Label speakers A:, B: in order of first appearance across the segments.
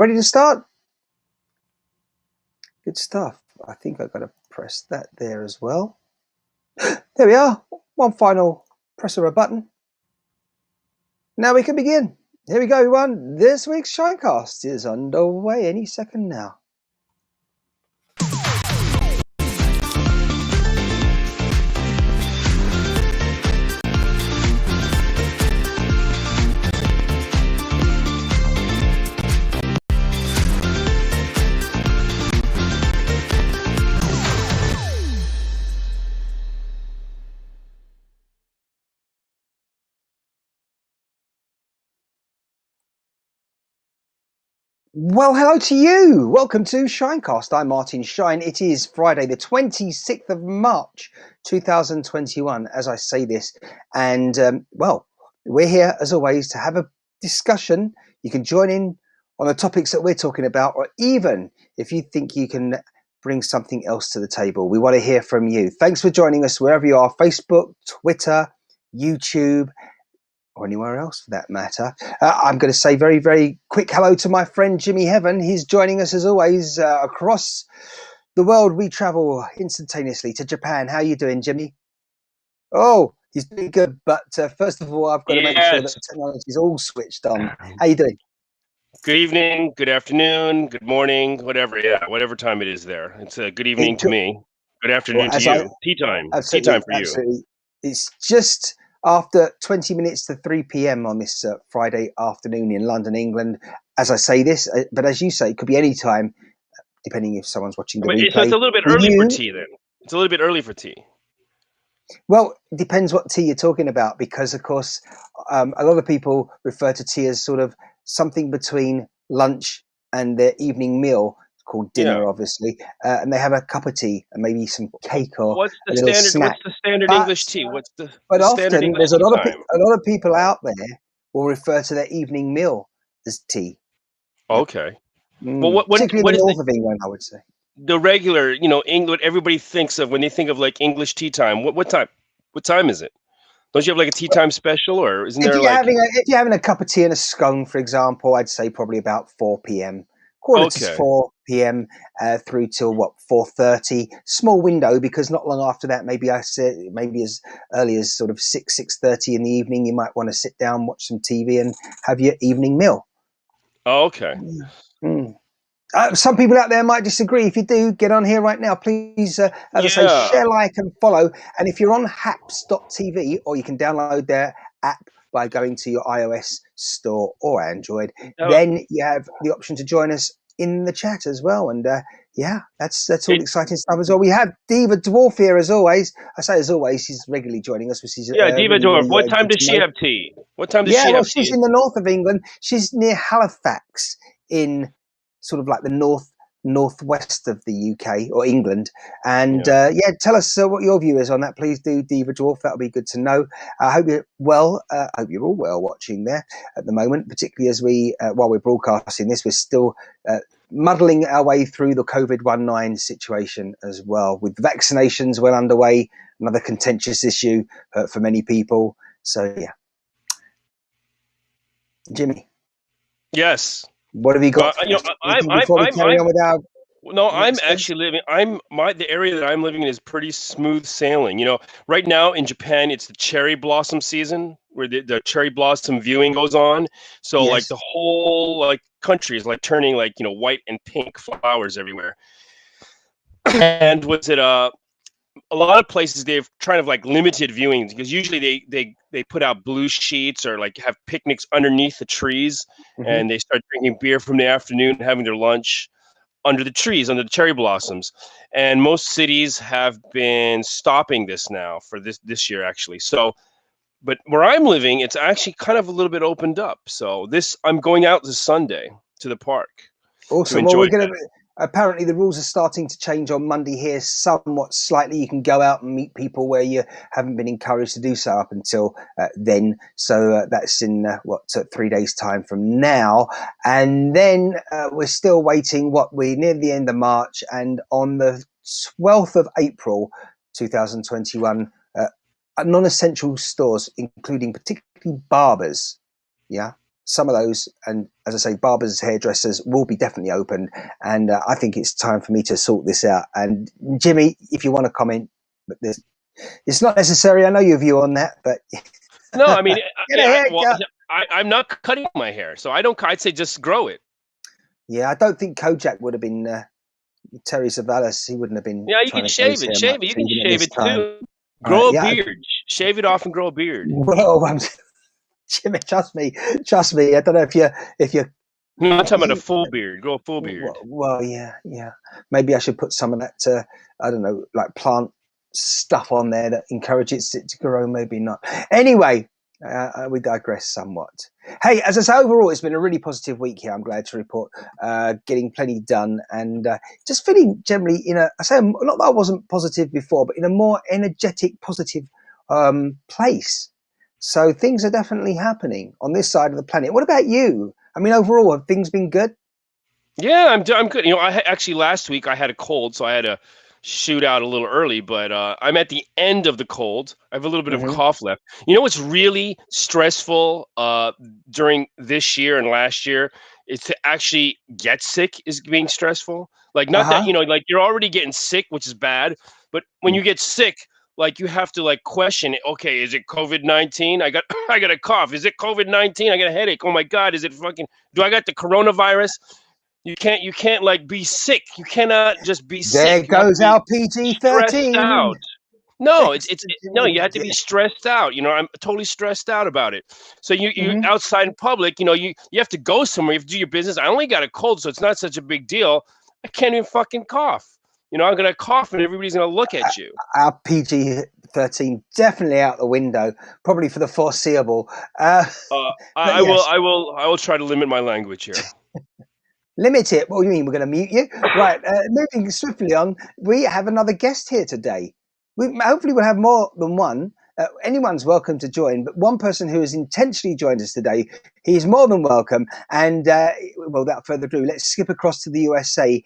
A: Ready to start? Good stuff. I think I've got to press that there as well. There we are. One final press of a button. Now we can begin. Here we go, everyone. This week's ShineCast is underway any second now. Well, hello to you. Welcome to ShineCast. I'm Martin Shine. It is Friday, the 26th of March, 2021, as I say this. And, well, we're here, as always, to have a discussion. You can join in on the topics that we're talking about, or even if you think you can bring something else to the table. We want to hear from you. Thanks for joining us wherever you are, Facebook, Twitter, YouTube, or anywhere else for that matter. I'm going to say very, very quick hello to my friend Jimmy Heaven. He's joining us as always across the world. We travel instantaneously to Japan. How are you doing, Jimmy? Oh, he's doing good. But first of all, I've got to make sure that the technology is all switched on. How are you doing?
B: Good evening, good afternoon, good morning, whatever. Yeah, whatever time it is there. It's a good evening to me. Good afternoon to you. Tea time. Tea time for you.
A: It's just after 20 minutes to 3 p.m. on this Friday afternoon in London, England. As I say this, but as you say, it could be any time, depending if someone's watching the replay.
B: So it's a little bit early for tea then. It's a little bit early for tea.
A: Well, it depends what tea you're talking about, because, of course, a lot of people refer to tea as sort of something between lunch and their evening meal, called dinner, obviously, and they have a cup of tea and maybe some cake or a little snack.
B: What's the standard English tea?
A: But often there's a lot of people out there will refer to their evening meal as tea.
B: Okay.
A: Well, particularly in the north of England, I would say.
B: The regular, England, everybody thinks of when they think of like English tea time. What time? What time is it? Don't you have like a tea time special, or isn't there like?
A: If you're having a cup of tea and a scone, for example, I'd say probably about 4 p.m. Quarter to 4 p.m. Through till 4:30. Small window, because not long after that, maybe as early as sort of 6:30 in the evening, you might want to sit down, watch some TV, and have your evening meal.
B: Oh, okay.
A: Some people out there might disagree. If you do, get on here right now. Please, as I say, share, like, and follow. And if you're on haps.tv, or you can download their app by going to your iOS store or Android, then you have the option to join us in the chat as well. And that's all exciting stuff as well. We have Diva Dwarf here as always. I say as always, she's regularly joining us.
B: Diva Dwarf. What time does she have tea? What time does she have tea?
A: She's in the north of England. She's near Halifax, in sort of like the northwest of the UK or England. And tell us what your view is on that. Please do, Diva Dwarf. That'll be good to know. I hope you're well. I hope you're all well watching there at the moment, particularly as while we're broadcasting this, we're still muddling our way through the COVID-19 situation as well, with vaccinations well underway, another contentious issue for many people. So, Jimmy.
B: Yes.
A: What have you got?
B: I'm actually living. The area that I'm living in is pretty smooth sailing. Right now in Japan, it's the cherry blossom season, where the cherry blossom viewing goes on. So like the whole country is like turning white and pink flowers everywhere. And a lot of places they've tried to limited viewings, because usually they put out blue sheets or have picnics underneath the trees, and they start drinking beer from the afternoon, having their lunch under the trees, under the cherry blossoms. And most cities have been stopping this now for this year, actually. So, but where I'm living, it's actually kind of a little bit opened up. So I'm going out this Sunday to the park.
A: Awesome. Well, apparently the rules are starting to change on Monday here somewhat slightly. You can go out and meet people where you haven't been encouraged to do so up until then. So that's in 3 days time from now. And then we're still waiting. We're near the end of March, and on the 12th of April 2021, non-essential stores, including particularly barbers, some of those, and as I say, barbers, hairdressers will be definitely open. And I think it's time for me to sort this out. And Jimmy, if you want to comment, but it's not necessary. I know your view on that, but
B: no, I mean,
A: get
B: I'm not cutting my hair, so I'd say just grow it.
A: Yeah, I don't think Kojak would have been Terry Savalas. He wouldn't have been.
B: Yeah, you can shave it. Shave it. You can shave it too. Grow a beard. Shave it off and grow a beard.
A: Well, Jimmy, trust me. I don't know if you're.
B: No, I'm talking about a full beard. Grow a full beard.
A: Well, yeah. Maybe I should put some of that, I don't know, like plant stuff on there that encourages it to grow. Maybe not. Anyway, we digress somewhat. Hey, as I say, overall, it's been a really positive week here. I'm glad to report, getting plenty done, and just feeling generally not that I wasn't positive before, but in a more energetic, positive place. So things are definitely happening on this side of the planet. What about you? I mean, overall, have things been good?
B: Yeah, I'm good. Actually last week I had a cold, so I had to shoot out a little early, but I'm at the end of the cold. I have a little bit of cough left. You know what's really stressful during this year and last year is to actually get sick is being stressful. Like not that, like you're already getting sick, which is bad, but when you get sick, like you have to like question it. Okay, is it COVID-19? I got a cough. Is it COVID-19? I got a headache. Oh my God, is it do I got the coronavirus? You can't like be sick. You cannot just be sick.
A: There goes our PG-13.
B: Out. No, no. You have to be stressed out. I'm totally stressed out about it. So you outside in public, you have to go somewhere. You have to do your business. I only got a cold, so it's not such a big deal. I can't even fucking cough. I'm gonna cough and everybody's gonna look at you.
A: Our PG-13 definitely out the window, probably for the foreseeable.
B: I will try to limit my language here.
A: Limit it? What do you mean? We're going to mute you? Right. Moving swiftly on, we have another guest here today. Hopefully we'll have more than one. Anyone's welcome to join, but one person who has intentionally joined us today, he's more than welcome. And without further ado, let's skip across to the USA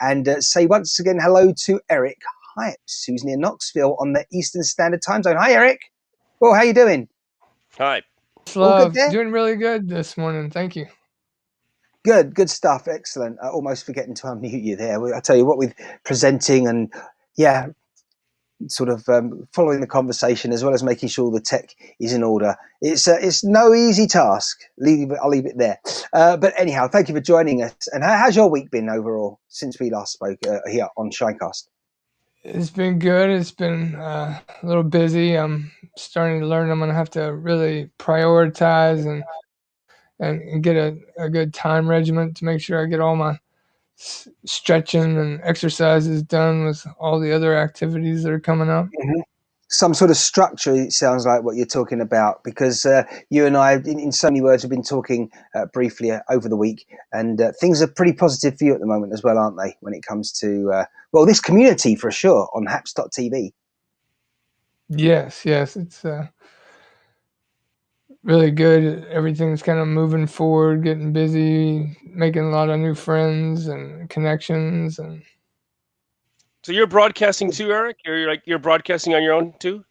A: and say once again hello to Eric Hypes, who's near Knoxville on the Eastern Standard Time Zone. Hi, Eric. Well, how you doing?
B: Hi.
C: Doing really good this morning. Thank you.
A: Good stuff. Excellent. Almost forgetting to unmute you there. I tell you what, with presenting and sort of following the conversation as well as making sure the tech is in order. It's no easy task. I'll leave it there. But anyhow, thank you for joining us. And how's your week been overall since we last spoke here on ShineCast?
C: It's been good. It's been a little busy. I'm starting to learn I'm going to have to really prioritize and get a good time regimen to make sure I get all my stretching and exercises done with all the other activities that are coming up.
A: Some sort of structure, it sounds like what you're talking about, because you and I, in so many words, have been talking briefly over the week, and things are pretty positive for you at the moment as well, aren't they, when it comes to, this community for sure on haps.tv.
C: Yes, it's really good. Everything's kind of moving forward, getting busy, making a lot of new friends and connections. And
B: so you're broadcasting too, Eric? You're broadcasting on your own too?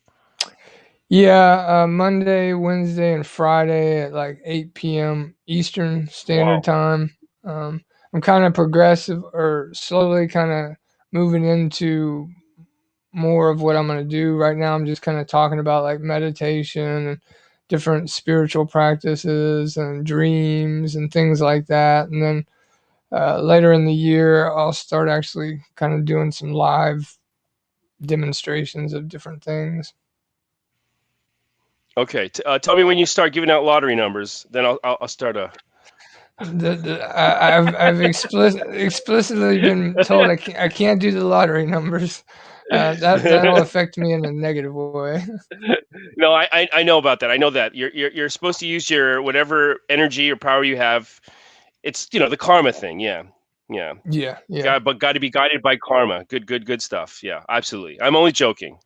C: Yeah, Monday, Wednesday, and Friday at like 8 p.m. Eastern Standard Time. I'm kind of progressive or slowly kind of moving into more of what I'm going to do. Right now, I'm just kind of talking about like meditation and different spiritual practices and dreams and things like that. And then later in the year, I'll start actually kind of doing some live demonstrations of different things.
B: Okay, tell me when you start giving out lottery numbers. Then I'll start a.
C: I've explicitly been told I can't do the lottery numbers. That'll affect me in a negative way.
B: No, I know about that. I know that you're supposed to use your whatever energy or power you have. It's the karma thing. Yeah. But got to be guided by karma. Good stuff. Yeah, absolutely. I'm only joking.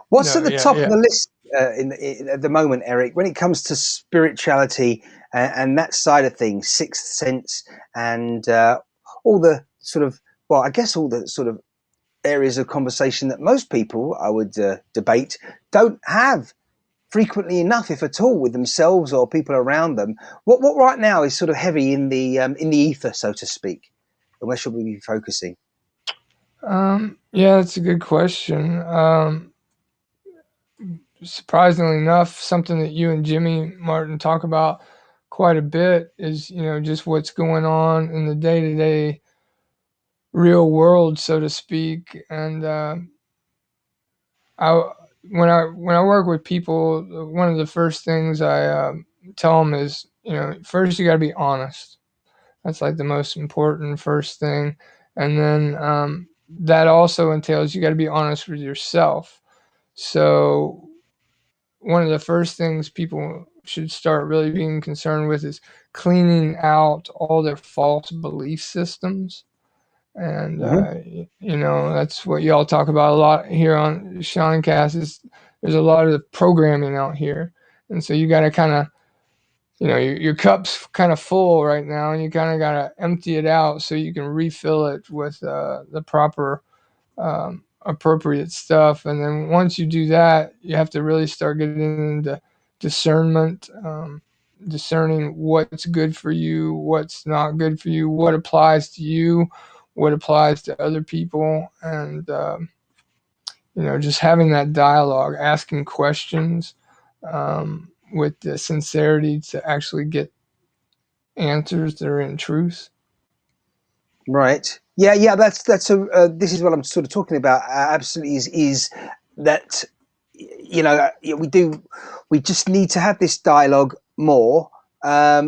A: What's at the top of the list at the moment, Eric, when it comes to spirituality and that side of things, sixth sense, and all the sort of, all the sort of areas of conversation that most people, I would debate, don't have frequently enough, if at all, with themselves or people around them. What right now is sort of heavy in the ether, so to speak, and where should we be focusing?
C: Yeah, that's a good question. Surprisingly enough, something that you and Jimmy Martin talk about quite a bit is, just what's going on in the day-to-day real world, so to speak. And I when I work with people, one of the first things I tell them is, first you got to be honest. That's like the most important first thing, and then that also entails you got to be honest with yourself. So one of the first things people should start really being concerned with is cleaning out all their false belief systems. And that's what y'all talk about a lot here on ShineCast. Is there's a lot of programming out here, and so you got to kind of, your cup's kind of full right now, and you kind of got to empty it out so you can refill it with the proper appropriate stuff. And then once you do that, you have to really start getting into discernment, discerning what's good for you, what's not good for you, what applies to you, what applies to other people. And just having that dialogue, asking questions with the sincerity to actually get answers that are in truth.
A: Right. Yeah. That's a. This is what I'm sort of talking about. Absolutely, is that we just need to have this dialogue more.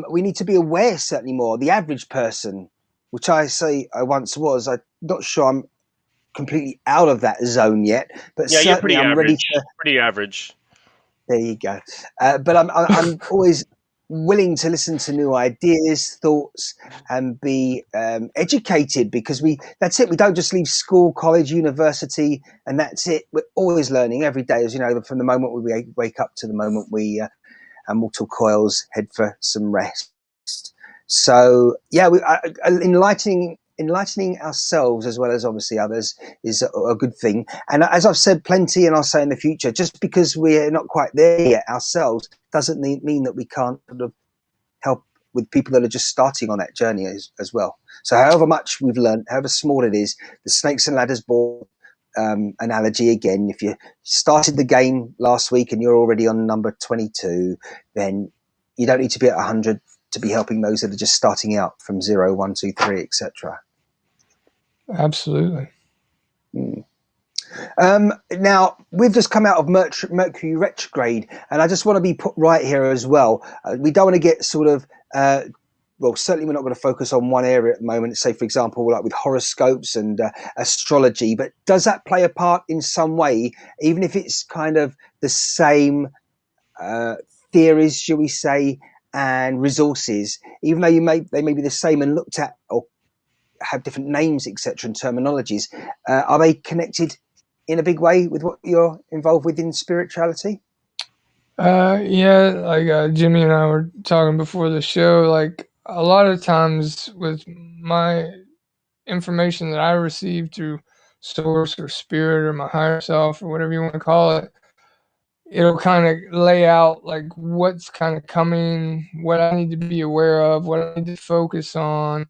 A: We need to be aware, certainly more. The average person, which I say I once was, I'm not sure I'm completely out of that zone yet, but
B: yeah,
A: certainly
B: you're
A: I'm ready to.
B: pretty average.
A: There you go. But I'm always willing to listen to new ideas, thoughts, and be educated, because that's it. We don't just leave school, college, university, and that's it. We're always learning every day, as you know, from the moment we wake up to the moment we our mortal coils head for some rest. So yeah, enlightening ourselves as well as obviously others is a good thing. And as I've said plenty, and I'll say in the future, just because we're not quite there yet ourselves doesn't mean that we can't sort of help with people that are just starting on that journey as well. So however much we've learned, however small it is, the snakes and ladders board analogy again, if you started the game last week and you're already on number 22, then you don't need to be at 100 to be helping those that are just starting out from 0, 1, 2, 3, etc.
C: Absolutely.
A: Now, we've just come out of Mercury Retrograde, and I just want to be put right here as well. We don't want to get sort of, certainly we're not going to focus on one area at the moment, say, for example, like with horoscopes and astrology, but does that play a part in some way, even if it's kind of the same theories, shall we say, and resources, even though they may be the same and looked at or have different names, etc., and terminologies, are they connected in a big way with what you're involved with in spirituality?
C: Yeah, like Jimmy and I were talking before the show, like a lot of times with my information that I receive through source or spirit or my higher self or whatever you want to call it, it'll kind of lay out like what's kind of coming, what I need to be aware of, what I need to focus on,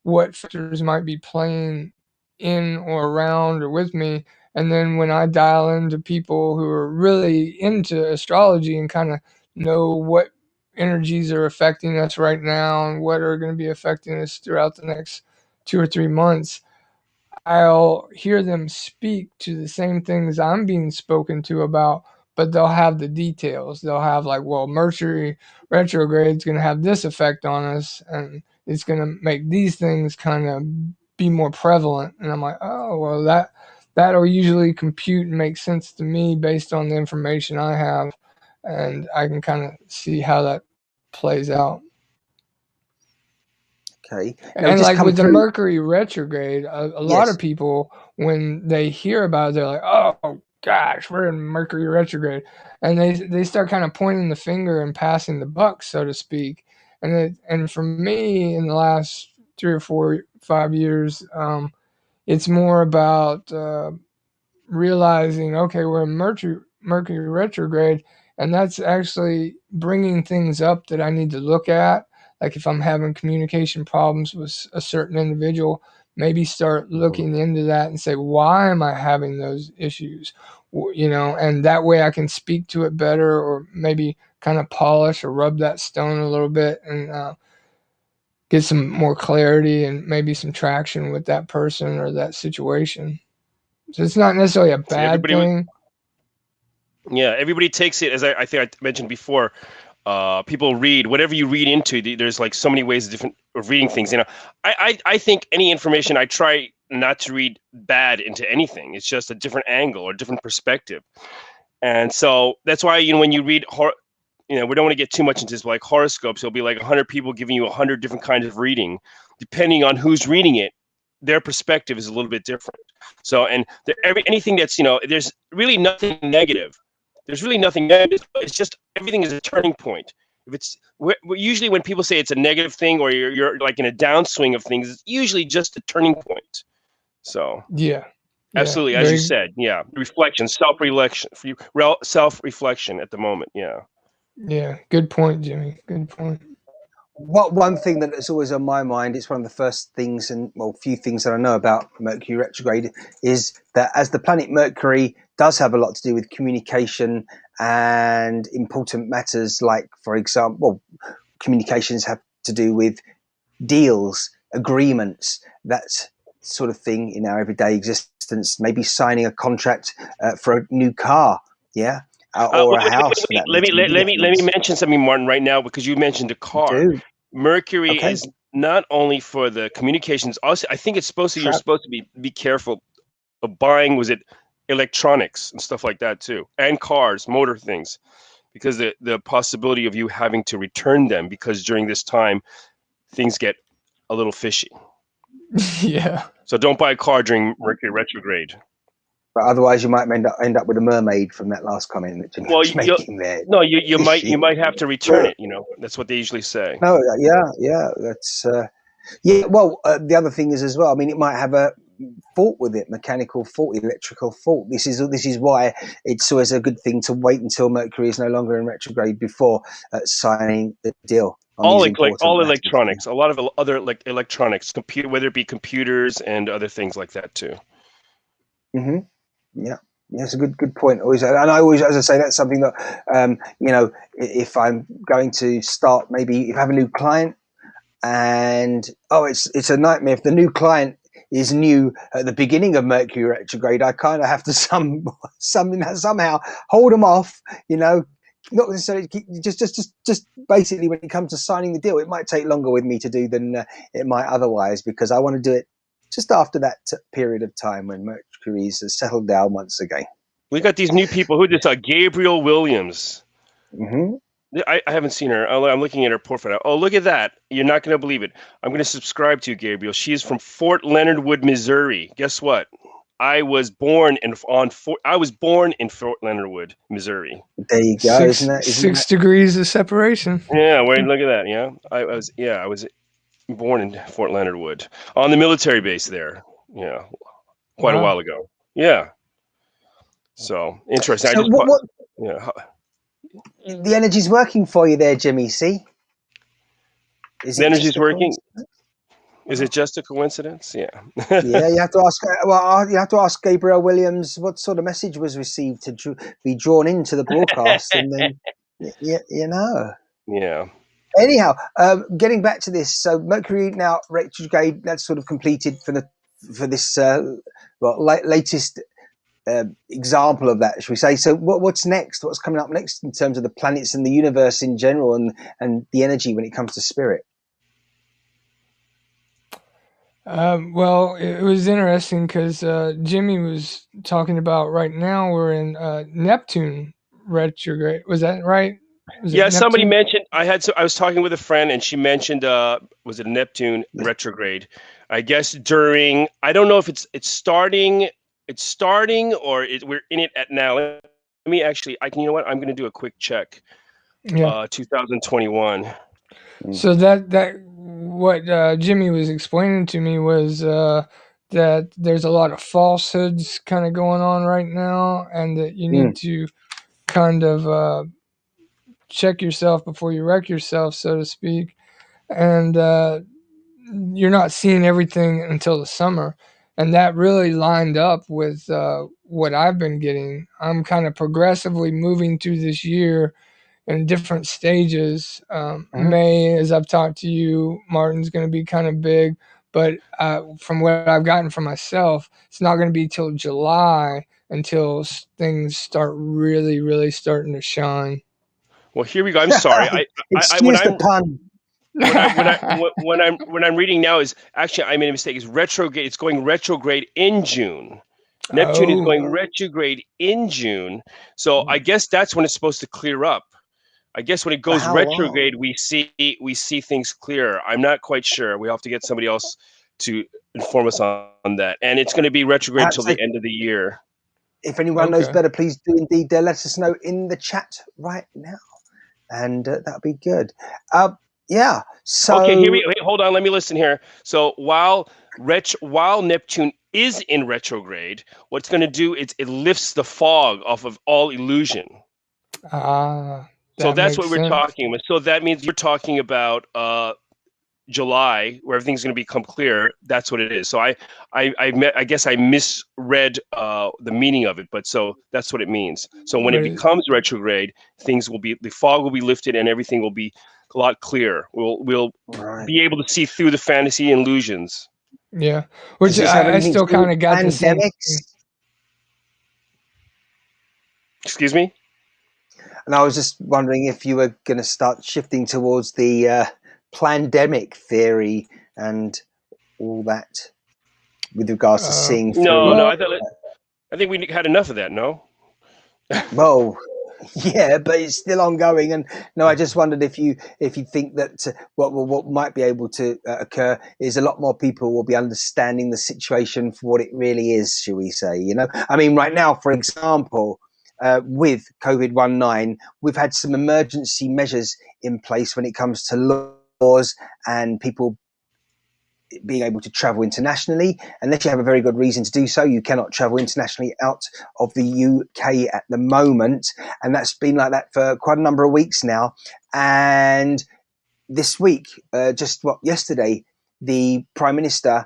C: what factors might be playing in or around or with me. And then when I dial into people who are really into astrology and kind of know what energies are affecting us right now and what are going to be affecting us throughout the next 2 or 3 months, I'll hear them speak to the same things I'm being spoken to about, but they'll have the details. They'll have like, well, Mercury retrograde is going to have this effect on us, and it's going to make these things kind of be more prevalent. And I'm like, oh, well, that'll usually compute and make sense to me based on the information I have, and I can kind of see how that plays out.
A: Okay.
C: And like with the Mercury retrograde, a lot of people, when they hear about it, they're like, oh gosh, we're in Mercury retrograde. And they start kind of pointing the finger and passing the buck, so to speak. And for me, in the last 3 or 4, 5 years, it's more about realizing, okay, we're in Mercury retrograde, And that's actually bringing things up that I need to look at. Like if I'm having communication problems with a certain individual, maybe start looking into that and say, why am I having those issues? And that way I can speak to it better, or maybe kind of polish or rub that stone a little bit and get some more clarity and maybe some traction with that person or that situation. So it's not necessarily a bad thing.
B: Yeah, everybody takes it, as I think I mentioned before. People read whatever you read into. There's like so many ways of reading things. I think any information, I try not to read bad into anything. It's just a different angle or different perspective. And so that's why, when you read, we don't want to get too much into this, but like horoscopes, it'll be like 100 people giving you 100 different kinds of reading. Depending on who's reading it, their perspective is a little bit different. So, and anything that's, there's really nothing negative. There's really nothing negative. It's just everything is a turning point. If it's usually when people say it's a negative thing or you're like in a downswing of things, it's usually just a turning point. So
C: yeah.
B: Absolutely, as you said, reflection, self-reflection at the moment,
C: Yeah, good point, Jimmy. Good point.
A: One thing that is always on my mind, it's one of the first things, and few things that I know about Mercury retrograde, is that as the planet Mercury does have a lot to do with communication and important matters, like, for example, communications have to do with deals, agreements, that sort of thing in our everyday existence, maybe signing a contract for a new car, or a house.
B: Let me mention something, Martin, right now, because you mentioned a car. Mercury is not only for the communications. Also, I think it's supposed to. You're supposed to be careful of buying. Was it electronics and stuff like that too, and cars, motor things, because the possibility of you having to return them, because during this time things get a little fishy.
C: Yeah.
B: So don't buy a car during Mercury retrograde.
A: But otherwise, you might end up with a mermaid from that last comment that Jimmy was making there.
B: No, you might have to return it. That's what they usually say.
A: No, that's Well, the other thing is as well. I mean, it might have a fault with it, mechanical fault, electrical fault. This is why it's always a good thing to wait until Mercury is no longer in retrograde before signing the deal.
B: All electronics, a lot of other electronics, whether it be computers and other things like that too.
A: Mm-hmm. Yeah, it's a good point. Always, and I always, as I say, that's something that if I'm going to start, maybe if I have a new client, and it's a nightmare if the new client is new at the beginning of Mercury retrograde. I kind of have to somehow hold them off. Not necessarily just basically when it comes to signing the deal, it might take longer with me to do than it might otherwise, because I want to do it just after that period of time when Mercury's settled down once again.
B: We got these new people. Who just Gabriel Williams.
A: Mm-hmm.
B: I haven't seen her. I'm looking at her profile. Oh, look at that. You're not going to believe it. I'm going to subscribe to you, Gabriel. She is from Fort Leonard Wood, Missouri. Guess what? I was born in Fort Leonard Wood, Missouri.
A: There you go. Isn't that
C: 6 degrees of separation?
B: Yeah, wait, look at that. Yeah. I was born in Fort Leonard Wood on the military base there. Yeah. Quite a while ago. Yeah. So interesting.
A: So the energy's working for you there, Jimmy. See,
B: the energy's working. Is it just a coincidence? Yeah.
A: Yeah, you have to ask. Well, you have to ask Gabriel Williams what sort of message was received to be drawn into the broadcast, and then
B: Yeah.
A: Anyhow, getting back to this, so Mercury now retrograde, that's sort of completed for this latest example of that, should we say? So what's next? What's coming up next in terms of the planets and the universe in general, and the energy when it comes to spirit?
C: Well, it was interesting because Jimmy was talking about right now we're in Neptune retrograde. Was that right?
B: Somebody mentioned I was talking with a friend and she mentioned was it Neptune retrograde? I guess during, I don't know if it's starting or we're in it at now. Let me actually, you know what? I'm going to do a quick check. 2021.
C: So that what Jimmy was explaining to me was that there's a lot of falsehoods kind of going on right now, and that you need to kind of check yourself before you wreck yourself, so to speak. And you're not seeing everything until the summer. And that really lined up with what I've been getting. I'm kind of progressively moving through this year in different stages. May, as I've talked to you, Martin's going to be kind of big. But from what I've gotten from myself, it's not going to be till July until things start really, really starting to shine.
B: Well, here we go. I'm sorry.
A: Excuse the pun.
B: When I'm reading now is actually I made a mistake. It's retrograde. It's going retrograde in June. Neptune is going retrograde in June. So I guess that's when it's supposed to clear up. I guess when it goes retrograde, we see things clearer. I'm not quite sure. We have to get somebody else to inform us on that. And it's going to be retrograde until the end of the year.
A: If anyone knows better, please do indeed let us know in the chat right now, and that'd be good. Yeah. So
B: okay, hold on. Let me listen here. So while Neptune is in retrograde, what it's going to do is it lifts the fog off of all illusion. So that's what we're talking about. So that means you're talking about July, where everything's going to become clear. That's what it is. So I guess I misread the meaning of it, but so that's what it means. So when it becomes retrograde, the fog will be lifted and everything will be a lot clearer. We'll be able to see through the fantasy illusions.
C: Yeah, which I still kind of got the same.
B: Excuse me?
A: And I was just wondering if you were going to start shifting towards the pandemic theory and all that with regards to seeing through.
B: No, I think we had enough of that, no?
A: Well, yeah, but it's still ongoing. And no, I just wondered if you think that what might be able to occur is a lot more people will be understanding the situation for what it really is, shall we say? I mean, right now, for example, with COVID-19, we've had some emergency measures in place when it comes to laws and people being able to travel internationally. Unless you have a very good reason to do so, you cannot travel internationally out of the UK at the moment. And that's been like that for quite a number of weeks now. And this week, yesterday, the Prime Minister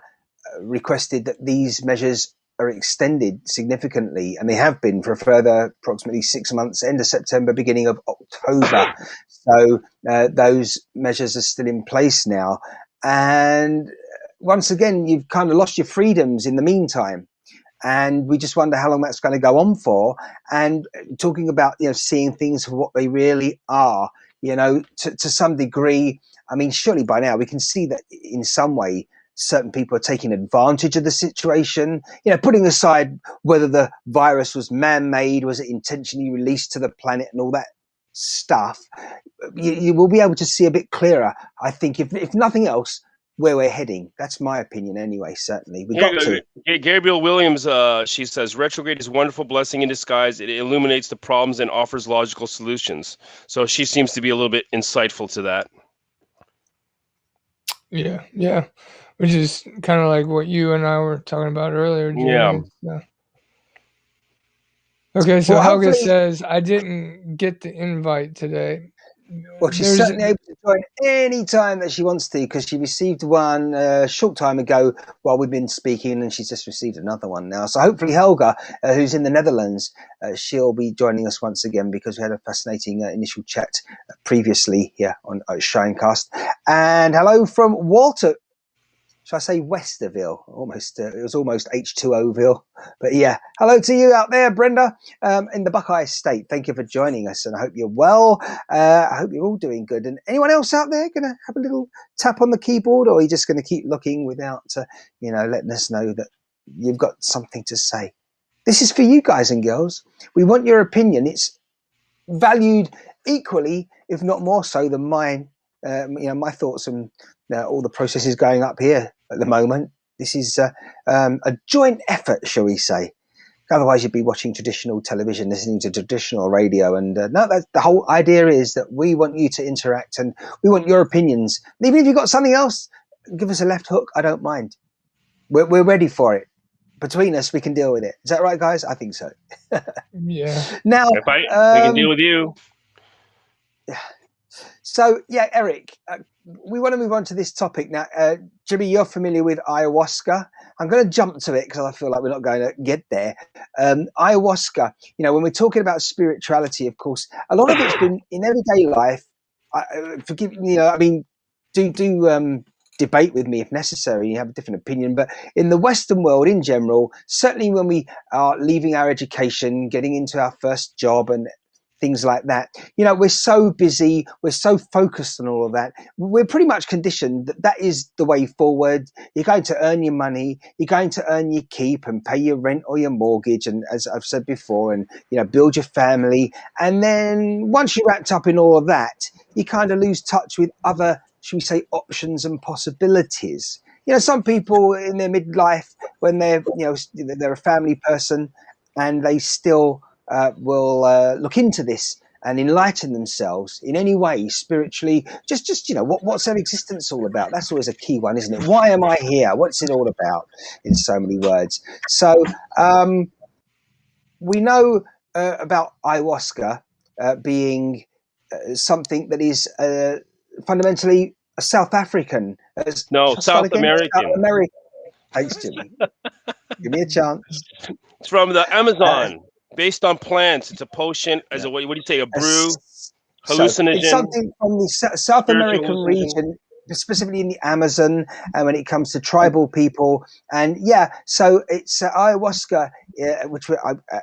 A: requested that these measures are extended significantly, and they have been for a further approximately 6 months, end of September, beginning of October. So those measures are still in place now. And once again, you've kind of lost your freedoms in the meantime. And we just wonder how long that's going to go on for. And talking about, seeing things for what they really are, to some degree, I mean, surely by now we can see that in some way, certain people are taking advantage of the situation, putting aside whether the virus was man-made, was it intentionally released to the planet and all that stuff. You will be able to see a bit clearer, I think, if nothing else, where we're heading. That's my opinion anyway, certainly.
B: Gabriel Williams, she says, retrograde is a wonderful blessing in disguise. It illuminates the problems and offers logical solutions. So she seems to be a little bit insightful to that.
C: Yeah. Which is kind of like what you and I were talking about earlier, Jerry. Yeah. Okay, so Helga says, I didn't get the invite today.
A: Well, she's certainly able to join any time that she wants to, because she received one a short time ago while we've been speaking, and she's just received another one now. So hopefully Helga, who's in the Netherlands, she'll be joining us once again, because we had a fascinating initial chat previously here on ShineCast. And hello from Walter. Should I say Westerville? It was almost H2Oville. But yeah, hello to you out there, Brenda, in the Buckeye State. Thank you for joining us, and I hope you're well. I hope you're all doing good. And anyone else out there going to have a little tap on the keyboard, or are you just going to keep looking without, letting us know that you've got something to say? This is for you guys and girls. We want your opinion. It's valued equally, if not more so, than mine. My thoughts and all the processes going up here at the moment. This is a joint effort, shall we say? Otherwise, you'd be watching traditional television, listening to traditional radio, and the whole idea is that we want you to interact, and we want your opinions. And even if you've got something else, give us a left hook. I don't mind. We're ready for it. Between us, we can deal with it. Is that right, guys? I think so.
C: Yeah.
A: Now,
B: we can deal with you.
A: So, yeah, Eric, we want to move on to this topic now. Jimmy, you're familiar with ayahuasca. I'm going to jump to it because I feel like we're not going to get there. Ayahuasca, when we're talking about spirituality, of course, a lot of it's been in everyday life. Forgive me, I mean, do debate with me if necessary. You have a different opinion, but in the Western world in general, certainly when we are leaving our education, getting into our first job, and things like that, we're so busy, we're so focused on all of that, we're pretty much conditioned that that is the way forward. You're going to earn your money, you're going to earn your keep and pay your rent or your mortgage, and as I've said before, and build your family. And then once you're wrapped up in all of that, you kind of lose touch with other, should we say, options and possibilities. Some people in their midlife, when they're a family person, and they still will look into this and enlighten themselves in any way spiritually. Just what's their existence all about? That's always a key one, isn't it? Why am I here? What's it all about? In so many words. So we know about ayahuasca being something that is fundamentally a South African.
B: No, South American.
A: South American. Thanks, Jimmy. Give me a chance.
B: It's from the Amazon, based on plants. It's a potion, as a what do you say, a brew, hallucinogen.
A: It's something from the South American region, specifically in the Amazon, and when it comes to tribal people. And so it's ayahuasca, which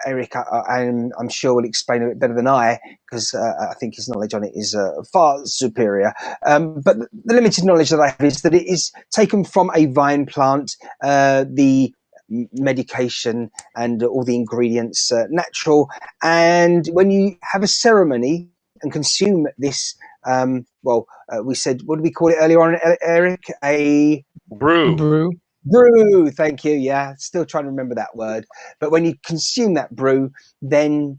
A: Eric, I'm sure, will explain a bit better than I, because I think his knowledge on it is far superior. But the limited knowledge that I have is that it is taken from a vine plant. The medication and all the ingredients natural, and when you have a ceremony and consume this, we said, what did we call it earlier on, Eric? A
B: brew.
A: Thank you. Yeah, still trying to remember that word. But when you consume that brew, then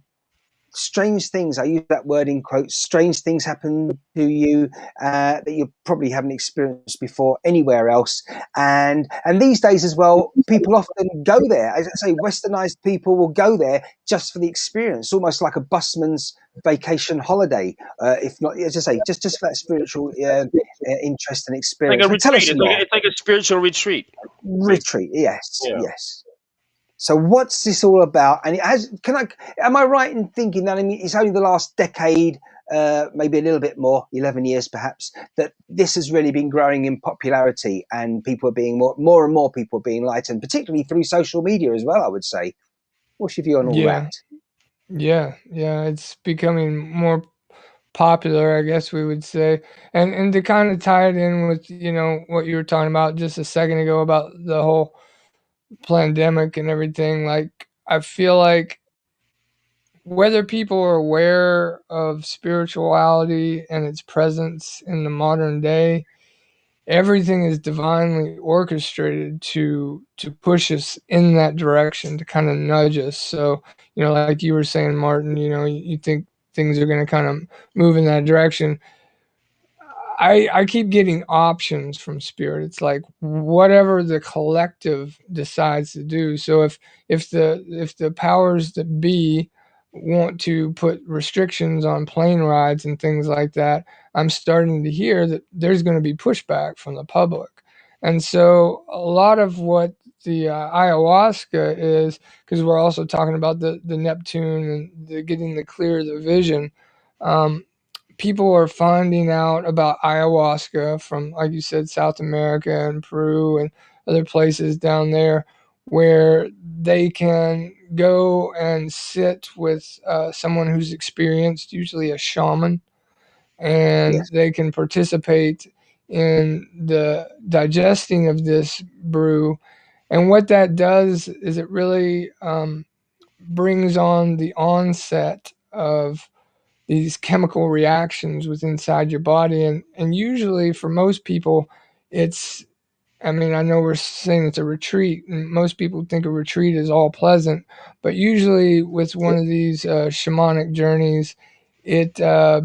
A: strange things, I use that word in quotes, strange things happen to you that you probably haven't experienced before anywhere else. And these days as well, people often go there. As I say, westernized people will go there just for the experience, almost like a busman's vacation holiday, if not, as I say, just for that spiritual interest and experience.
B: Like a retreat. It's like a spiritual retreat.
A: Yes. So what's this all about? And am I right in thinking that, it's only the last decade, maybe a little bit more, 11 years perhaps, that this has really been growing in popularity, and people are being more and more people are being enlightened, particularly through social media as well, I would say. What's your view on all that?
C: Yeah, it's becoming more popular, I guess we would say. And to kind of tie it in with, what you were talking about just a second ago about the whole pandemic and everything, like, I feel like whether people are aware of spirituality and its presence in the modern day, everything is divinely orchestrated to push us in that direction, to kind of nudge us. So, like you were saying, Martin, you think things are going to kind of move in that direction. I keep getting options from spirit. It's like whatever the collective decides to do. So if the powers that be want to put restrictions on plane rides and things like that, I'm starting to hear that there's going to be pushback from the public. And so a lot of what the ayahuasca is, because we're also talking about the Neptune and getting the clear the vision. People are finding out about ayahuasca from, like you said, South America and Peru and other places down there, where they can go and sit with someone who's experienced, usually a shaman, and they can participate in the digesting of this brew. And what that does is it really brings on the onset of these chemical reactions within inside your body. And usually for most people, it's, I know we're saying it's a retreat, and most people think a retreat is all pleasant, but usually with one of these shamanic journeys, it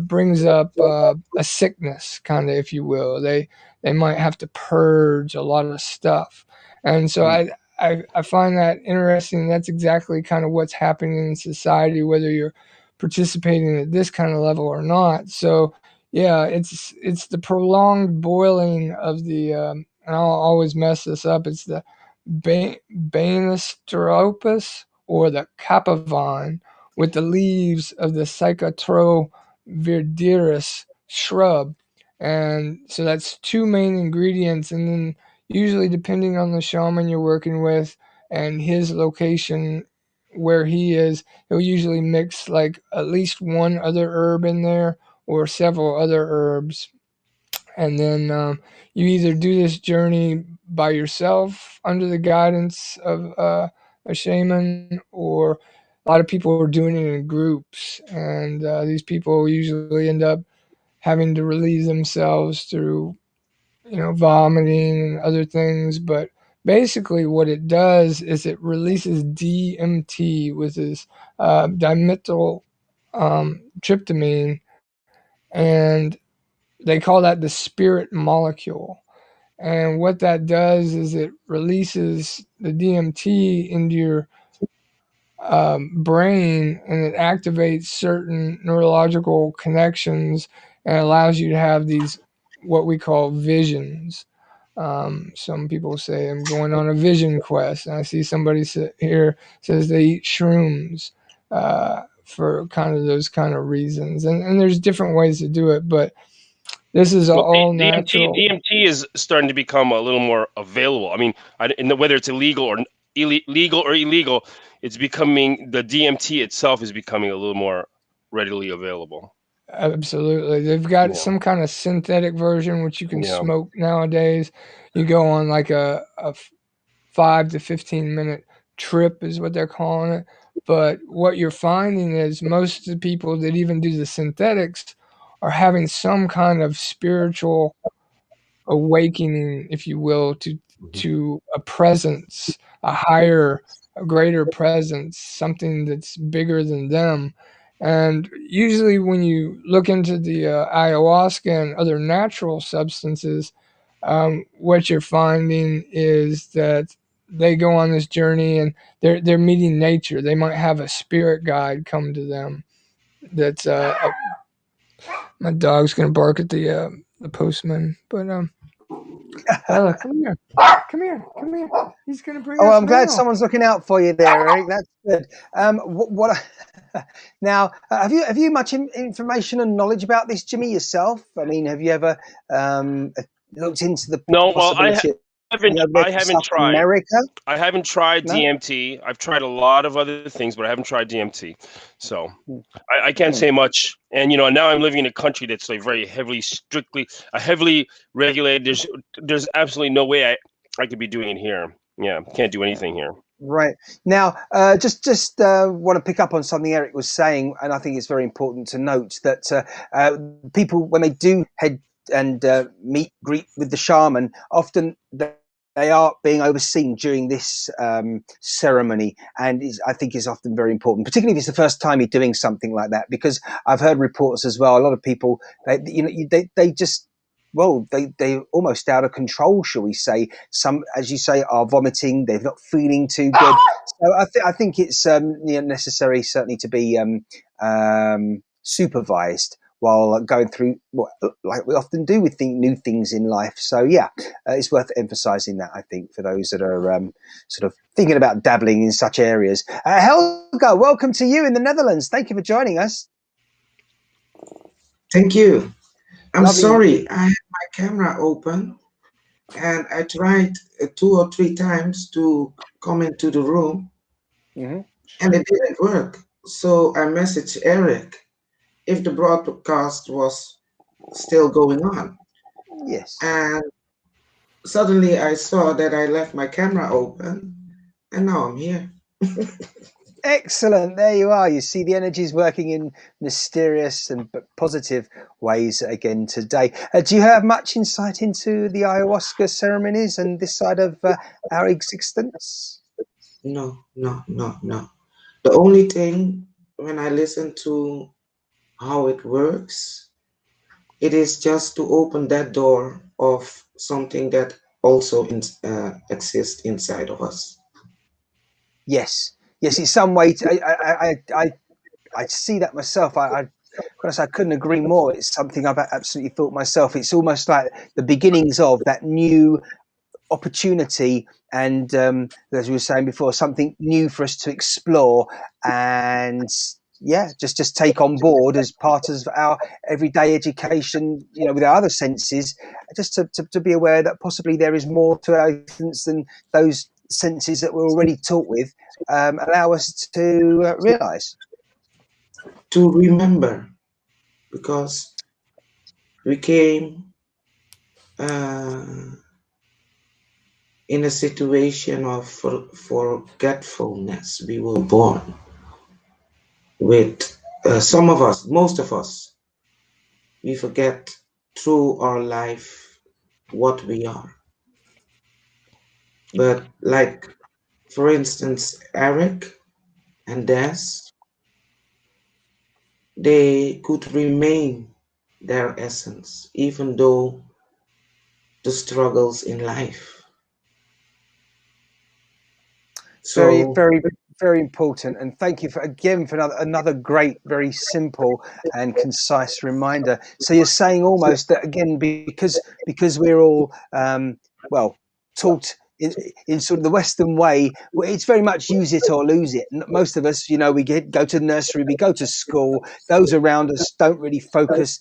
C: brings up a sickness, kind of, if you will. They might have to purge a lot of stuff. And so I find that interesting. That's exactly kind of what's happening in society, whether you're participating at this kind of level or not. So yeah, it's the prolonged boiling of the and I'll always mess this up. It's the Banisteropus or the Capivine with the leaves of the Psychotrovirdiris shrub. And so that's two main ingredients. And then usually depending on the shaman you're working with and his location where he is, he'll usually mix like at least one other herb in there or several other herbs. And then you either do this journey by yourself under the guidance of a shaman, or a lot of people are doing it in groups. And these people usually end up having to relieve themselves through, vomiting and other things. But basically, what it does is it releases DMT, which is dimethyl tryptamine, and they call that the spirit molecule. And what that does is it releases the DMT into your brain, and it activates certain neurological connections and allows you to have these what we call visions. Some people say I'm going on a vision quest, and I see somebody here says they eat shrooms for kind of those kind of reasons. And there's different ways to do it, but this is all natural.
B: DMT is starting to become a little more available. I mean, whether it's illegal or illegal, it's becoming, the DMT itself is becoming a little more readily available.
C: Absolutely. They've got some kind of synthetic version which you can smoke nowadays. You go on like a 5 to 15 minute trip is what they're calling it. But what you're finding is most of the people that even do the synthetics are having some kind of spiritual awakening, if you will, to a presence, a greater presence, something that's bigger than them. And usually when you look into the ayahuasca and other natural substances, what you're finding is that they go on this journey and they're meeting nature. They might have a spirit guide come to them. That's my dog's gonna bark at the postman, but Ella, come here. Come here. Come here. He's going to bring us
A: I'm glad
C: mail.
A: someone's looking out for you there, Eric. That's good. Now, have you much information and knowledge about this, Jimmy, yourself? I mean, have you ever looked into the possibility
B: I haven't tried.
A: America?
B: I haven't tried
A: No?
B: DMT. I've tried a lot of other things, but I haven't tried DMT. So I can't say much. And now I'm living in a country that's like very heavily regulated. There's absolutely no way I could be doing it here. Yeah, can't do anything here.
A: Right. Now, just want to pick up on something Eric was saying, and I think it's very important to note that people, when they do head and greet with the shaman, often they are being overseen during this ceremony, and I think is often very important, particularly if it's the first time you're doing something like that, because I've heard reports as well. A lot of people, they just, well, they're almost out of control, shall we say. Some, as you say, are vomiting. They're not feeling too good. So I think it's necessary, certainly, to be supervised while going through like we often do with new things in life. So yeah, it's worth emphasizing that, I think, for those that are sort of thinking about dabbling in such areas. Helga, welcome to you in the Netherlands. Thank you for joining us.
D: Thank you. I'm sorry, I had my camera open and I tried 2 or 3 times to come into the room and it didn't work. So I messaged Eric if the broadcast was still going on.
A: Yes.
D: And suddenly I saw that I left my camera open and now I'm here.
A: Excellent. There you are. You see the energies working in mysterious and positive ways again today. Do you have much insight into the ayahuasca ceremonies and this side of our existence?
D: No. The only thing, when I listen to how it works, it is just to open that door of something that also exists inside of us.
A: Yes. In some way, I see that myself. I couldn't agree more. It's something I've absolutely thought myself. It's almost like the beginnings of that new opportunity, and as we were saying before, something new for us to explore and just take on board as part of our everyday education, with our other senses, just to be aware that possibly there is more to our existence than those senses that we're already taught with, allow us to realize.
D: To remember, because we came in a situation of forgetfulness. We were born with some of us, most of us, we forget through our life what we are. But like, for instance, Eric and Des, they could remain their essence, even though the struggles in life.
A: Very, very, very important. And thank you for another great, very simple and concise reminder. So you're saying almost that again, because we're all taught in sort of the Western way, it's very much use it or lose it. Most of us, we go to nursery, we go to school. Those around us don't really focus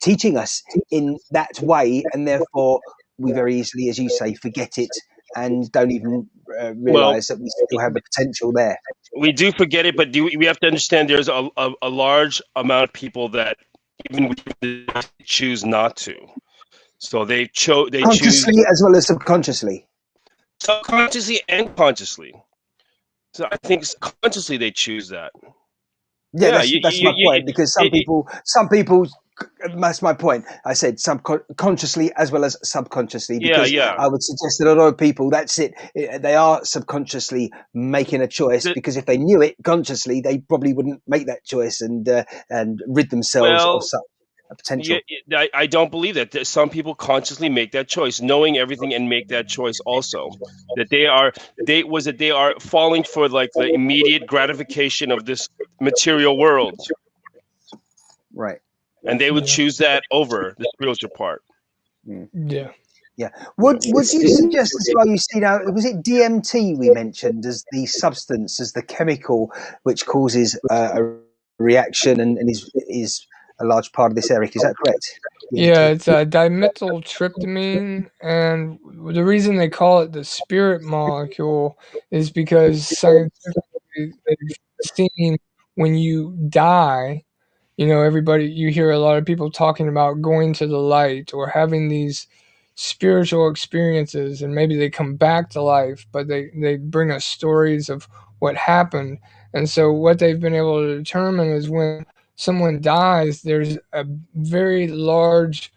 A: teaching us in that way, and therefore we very easily, as you say, forget it and don't even realize that we still have the potential there.
B: We do forget it, but we have to understand there's a large amount of people that even choose not to. So they
A: consciously
B: choose,
A: as well as subconsciously.
B: Subconsciously and consciously. So I think consciously they choose that.
A: Yeah, that's my point, because some people, that's my point. I said consciously as well as subconsciously, because I would suggest that a lot of people, that's it. They are subconsciously making a choice, because if they knew it consciously, they probably wouldn't make that choice and rid themselves of such a potential.
B: I don't believe that. Some people consciously make that choice, knowing everything, and make that choice also. That they are falling for like the immediate gratification of this material world.
A: Right.
B: And they would choose that over the spiritual part.
C: Yeah.
A: Would you suggest as well? You see, now, was it DMT we mentioned as the substance, as the chemical which causes a reaction and is a large part of this, Eric? Is that correct?
C: Yeah, it's dimethyltryptamine, and the reason they call it the spirit molecule is because scientifically they've seen when you die, you hear a lot of people talking about going to the light or having these spiritual experiences, and maybe they come back to life, but they bring us stories of what happened. And so what they've been able to determine is when someone dies, there's a very large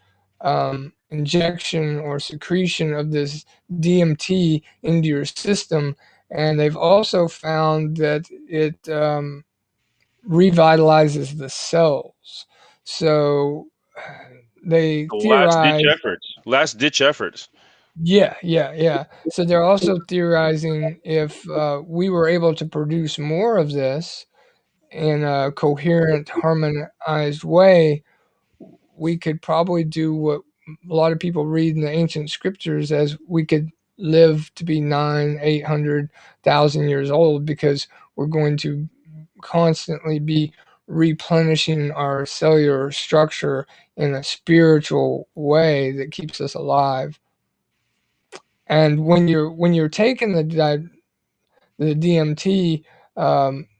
C: injection or secretion of this DMT into your system. And they've also found that it revitalizes the cells. So they theorize
B: last ditch efforts.
C: Yeah. So they're also theorizing if we were able to produce more of this in a coherent, harmonized way, we could probably do what a lot of people read in the ancient scriptures as we could live to be 800,000 years old, because we're going to constantly be replenishing our cellular structure in a spiritual way that keeps us alive. And when you're taking the DMT,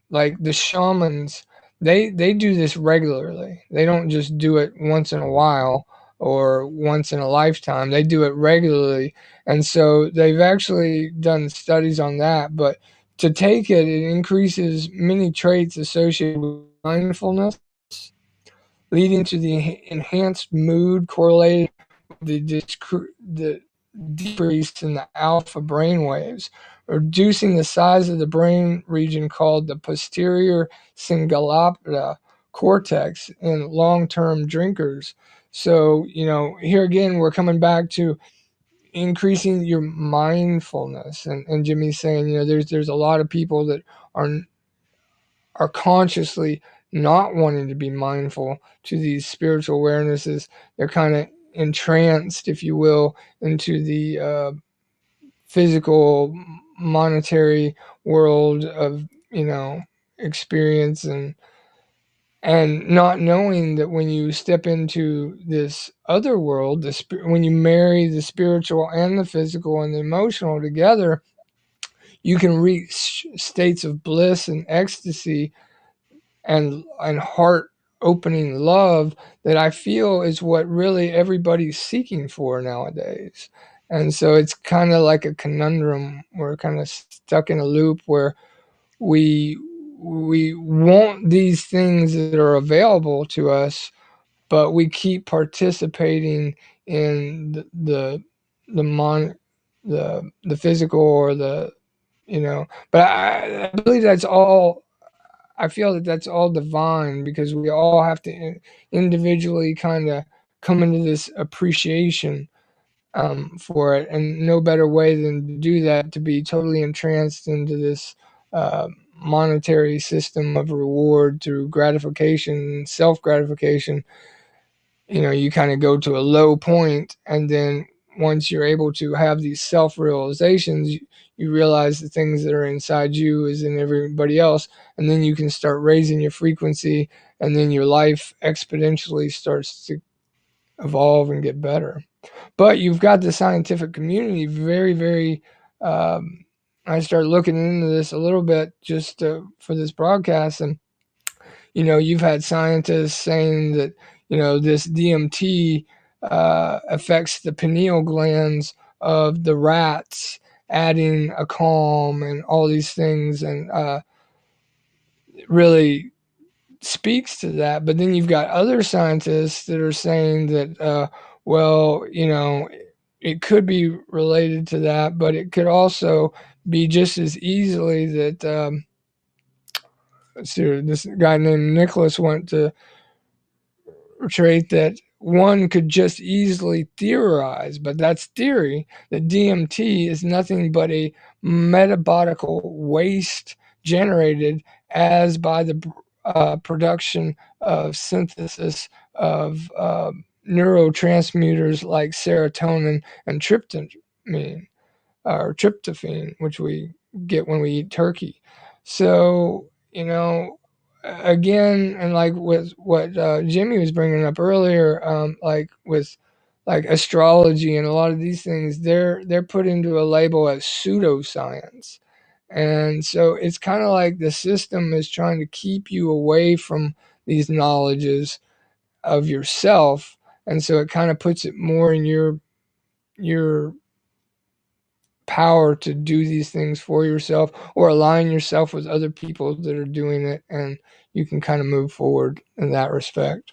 C: like the shamans, they do this regularly. They don't just do it once in a while or once in a lifetime. They do it regularly, and so they've actually done studies on that. But to take it, it increases many traits associated with mindfulness, leading to the enhanced mood correlated with the decrease in the alpha brain waves, reducing the size of the brain region called the posterior cingulata cortex in long-term drinkers. So, here again, we're coming back to increasing your mindfulness. And Jimmy's saying, there's a lot of people that are are consciously not wanting to be mindful to these spiritual awarenesses. They're kind of entranced, if you will, into the physical, monetary world of, experience, and not knowing that when you step into this other world, when you marry the spiritual and the physical and the emotional together, you can reach states of bliss and ecstasy and heart opening love that I feel is what really everybody's seeking for nowadays. And so it's kind of like a conundrum. We're kind of stuck in a loop where we want these things that are available to us, but we keep participating in the physical or but I believe that's all. I feel that that's all divine, because we all have to individually kind of come into this appreciation for it, and no better way than to do that, to be totally entranced into this monetary system of reward through gratification, self-gratification. You kind of go to a low point, and then once you're able to have these self-realizations, you realize the things that are inside you is in everybody else, and then you can start raising your frequency, and then your life exponentially starts to evolve and get better. But you've got the scientific community very, very. I started looking into this a little bit just for this broadcast, and you've had scientists saying that this DMT affects the pineal glands of the rats, adding a calm and all these things, and really speaks to that. But then you've got other scientists that are saying that, it could be related to that, but it could also be just as easily that. This guy named Nicholas went to trait that one could just easily theorize, but that's theory, that DMT is nothing but a metabolic waste generated as by the production of synthesis of neurotransmitters like serotonin and tryptamine, or tryptophan, which we get when we eat turkey. So, again, and like with what Jimmy was bringing up earlier, like with like astrology and a lot of these things, they're put into a label as pseudoscience. And so it's kind of like the system is trying to keep you away from these knowledges of yourself, and so it kind of puts it more in your power to do these things for yourself, or align yourself with other people that are doing it, and you can kind of move forward in that respect.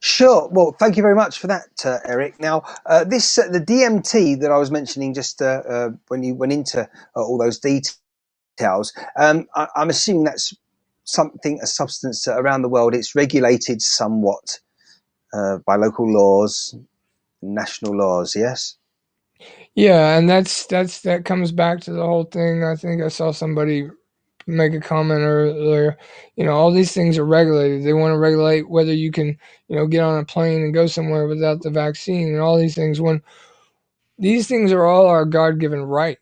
A: Sure. Well, thank you very much for that, Eric. Now, the DMT that I was mentioning just when you went into all those details, I'm assuming that's a substance around the world. It's regulated somewhat by local laws, national laws. Yes.
C: Yeah, and that comes back to the whole thing. I think I saw somebody make a comment earlier. All these things are regulated. They want to regulate whether you can, get on a plane and go somewhere without the vaccine, and all these things. When these things are all our God-given right,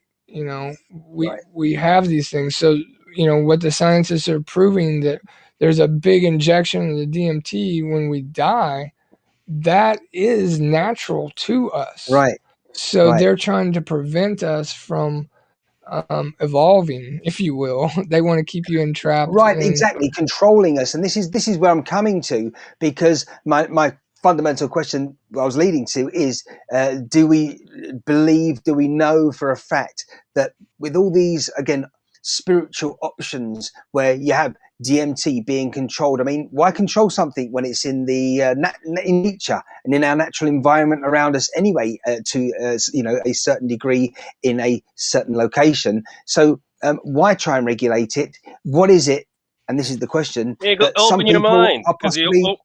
C: we have these things. So, what the scientists are proving, that there's a big injection of the DMT when we die, that is natural to us.
A: Right.
C: So they're trying to prevent us from evolving, if you will. They want to keep you entrapped.
A: Right, exactly, controlling us. And this is where I'm coming to, because my fundamental question I was leading to is, do we know for a fact that with all these, again, spiritual options where you have DMT being controlled? I mean, why control something when it's in the in nature and in our natural environment around us anyway, to a certain degree in a certain location? So why try and regulate it? What is it? And this is the question.
B: Yeah, open your mind,
A: are possibly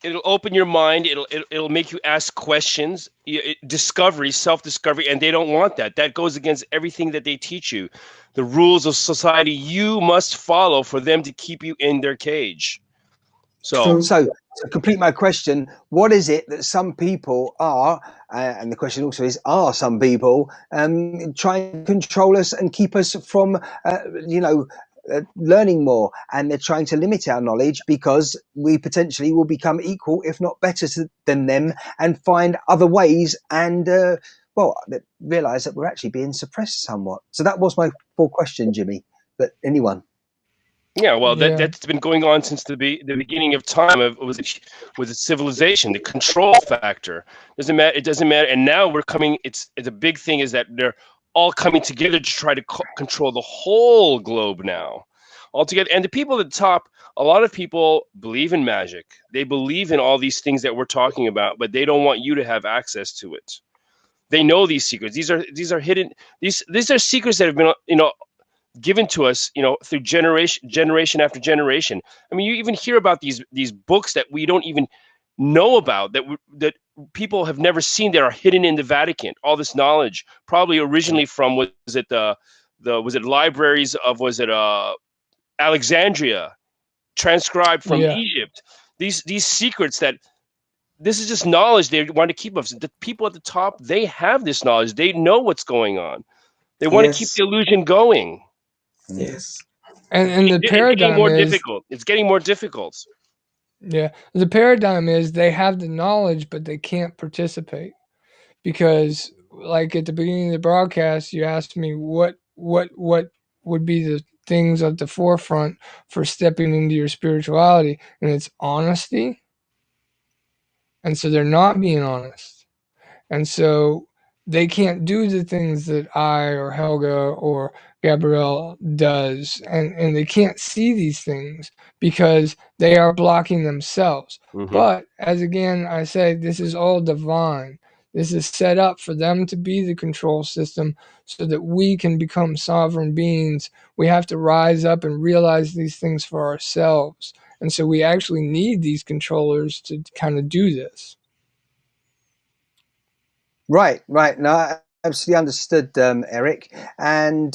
B: it'll open your mind. It'll make you ask questions, discovery, self-discovery, and they don't want that. That goes against everything that they teach you. The rules of society you must follow for them to keep you in their cage. So
A: to complete my question, what is it that some people are, and the question also is, are some people trying to control us and keep us from, learning more, and they're trying to limit our knowledge because we potentially will become equal, if not better than them, and find other ways and, realize that we're actually being suppressed somewhat. So that was my full question, Jimmy. But anyone?
B: Yeah, well, that's been going on since the beginning of time. Was a civilization, the control factor. Doesn't matter. It doesn't matter. And now we're coming. It's a big thing is that they're all coming together to try to control the whole globe now, all together. And the people at the top, a lot of people believe in magic. They believe in all these things that we're talking about, but they don't want you to have access to it. They know these secrets. These are hidden. These are secrets that have been, given to us, through generation after generation. I mean, you even hear about these books that we don't even know about, that people have never seen, that are hidden in the Vatican. All this knowledge, probably originally from, was it libraries of, Alexandria, transcribed from Egypt. These secrets, that this is just knowledge they want to keep us. The people at the top, they have this knowledge. They know what's going on. They want to keep the illusion going.
D: Yes.
C: And the paradigm
B: it's getting more difficult.
C: Yeah. The paradigm is they have the knowledge, but they can't participate. Because, like at the beginning of the broadcast, you asked me what would be the things at the forefront for stepping into your spirituality, and it's honesty. And so they're not being honest. And so they can't do the things that I or Helga or Gabrielle does, and they can't see these things because they are blocking themselves. But as again I say, this is all divine. This is set up for them to be the control system so that we can become sovereign beings. We have to rise up and realize these things for ourselves. And so we actually need these controllers to kind of do this.
A: Right. No, I absolutely understood, Eric. And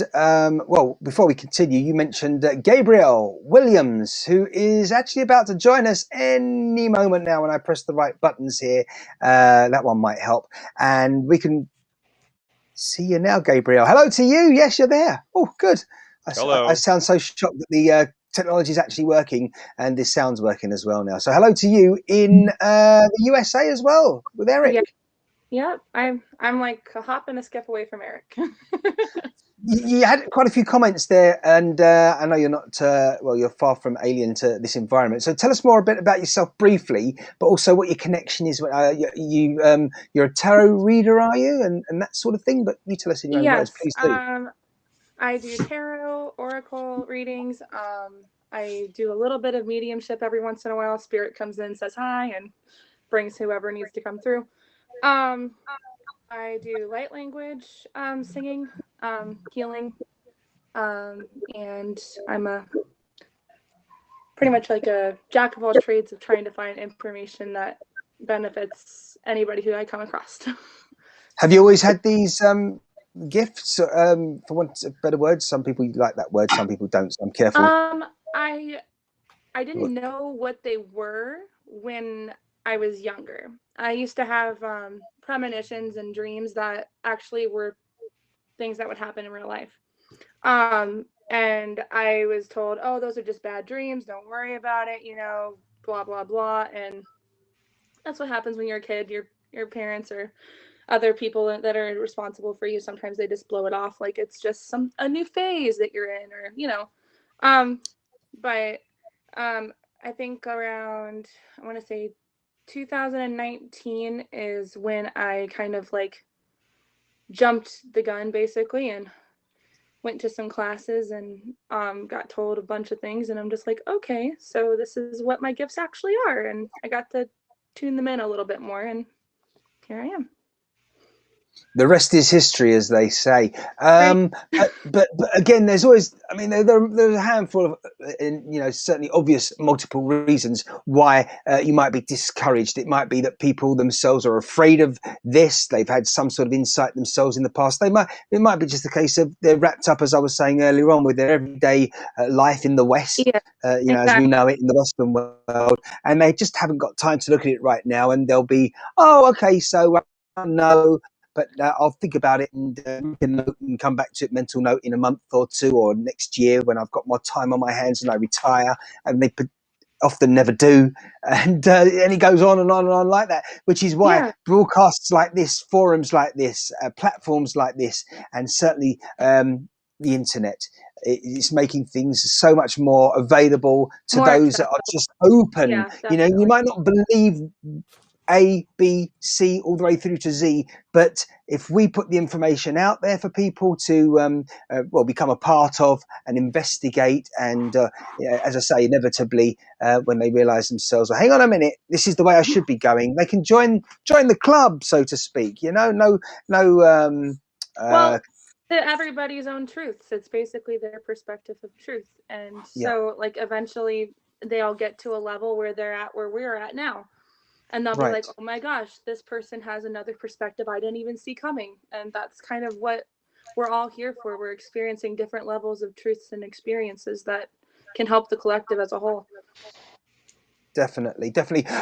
A: before we continue, you mentioned Gabrielle Williams, who is actually about to join us any moment now. When I press the right buttons here, that one might help, and we can see you now, Gabrielle. Hello to you. Yes, you're there. Oh, good.
B: Hello.
A: I sound so shocked that the technology is actually working, and this sound's working as well now. So hello to you in the USA as well, with Eric.
E: Yeah. Yep, I'm like a hop and a skip away from Eric.
A: You had quite a few comments there, and I know you're not you're far from alien to this environment. So tell us more a bit about yourself briefly, but also what your connection is. You're a tarot reader, are you, and that sort of thing? But you tell us in your own words, please do.
E: I do tarot, oracle readings. I do a little bit of mediumship every once in a while. Spirit comes in, says hi, and brings whoever needs to come through. I do light language, singing, healing, and I'm pretty much like a jack of all trades of trying to find information that benefits anybody who I come across.
A: Have you always had these gifts, for want of better words? Some people like that word, some people don't, so I'm careful.
E: I didn't know what they were when I was younger. I used to have premonitions and dreams that actually were things that would happen in real life. And I was told, oh, those are just bad dreams. Don't worry about it, blah, blah, blah. And that's what happens when you're a kid. Your parents or other people that are responsible for you, sometimes they just blow it off like it's just a new phase that you're in, or, but I think around, I want to say 2019 is when I kind of like jumped the gun basically and went to some classes and got told a bunch of things, and I'm just like, okay, so this is what my gifts actually are, and I got to tune them in a little bit more, and here I am.
A: The rest is history, as they say. But again, there's always, I mean, there's a handful of, certainly obvious multiple reasons why you might be discouraged. It might be that people themselves are afraid of this. They've had some sort of insight themselves in the past. It might be just a case of they're wrapped up, as I was saying earlier on, with their everyday life in the West,
E: exactly.
A: as we know it in the Western world, and they just haven't got time to look at it right now. And they'll be, oh, okay, so no. But I'll think about it and come back to it, mental note, in a month or two or next year when I've got more time on my hands and I retire. And they often never do. And it goes on and on and on like that, which is why broadcasts like this, forums like this, platforms like this, and certainly the internet, it's making things so much more available to those that are just open. You might not believe A, B, C, all the way through to Z. But if we put the information out there for people to, become a part of and investigate, and as I say, inevitably, when they realise themselves, well, hang on a minute, this is the way I should be going, they can join the club, so to speak.
E: Everybody's own truths. It's basically their perspective of truth, and so eventually they'll get to a level where they're at where we're at now. And they'll be like, oh my gosh, this person has another perspective I didn't even see coming. And that's kind of what we're all here for. We're experiencing different levels of truths and experiences that can help the collective as a whole.
A: Definitely.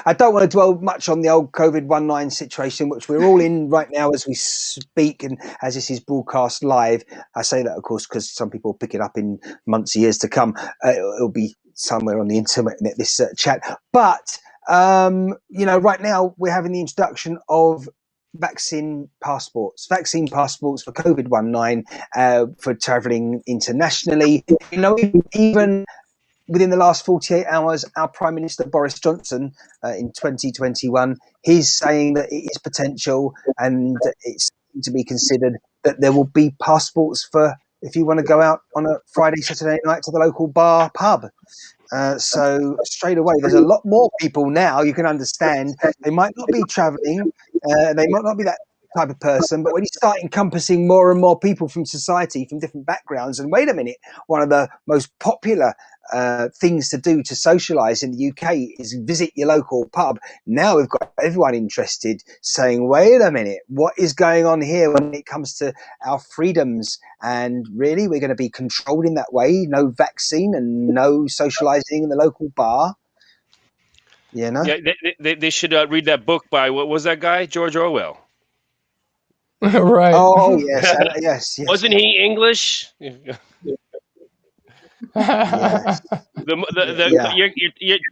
A: I don't want to dwell much on the old COVID-19 situation, which we're all in right now as we speak, and as this is broadcast live. I say that, of course, because some people pick it up in months, years to come. It'll be somewhere on the internet, this chat. But right now we're having the introduction of vaccine passports for COVID-19, for traveling internationally. Even within the last 48 hours, our Prime Minister Boris Johnson, in 2021, he's saying that it is potential and it's to be considered that there will be passports for if you want to go out on a Friday, Saturday night to the local bar, pub. So straight away, there's a lot more people now. You can understand they might not be traveling, they might not be that type of person, but when you start encompassing more and more people from society, from different backgrounds, and wait a minute, one of the most popular things to do to socialise in the UK is visit your local pub. Now we've got everyone interested, saying, wait a minute, what is going on here when it comes to our freedoms? And really, we're going to be controlled in that way? No vaccine and no socialising in the local bar? Yeah,
B: they should read that book by, what was that guy? George Orwell.
C: Right.
A: Oh, yes.
B: Wasn't he English?
A: Yes.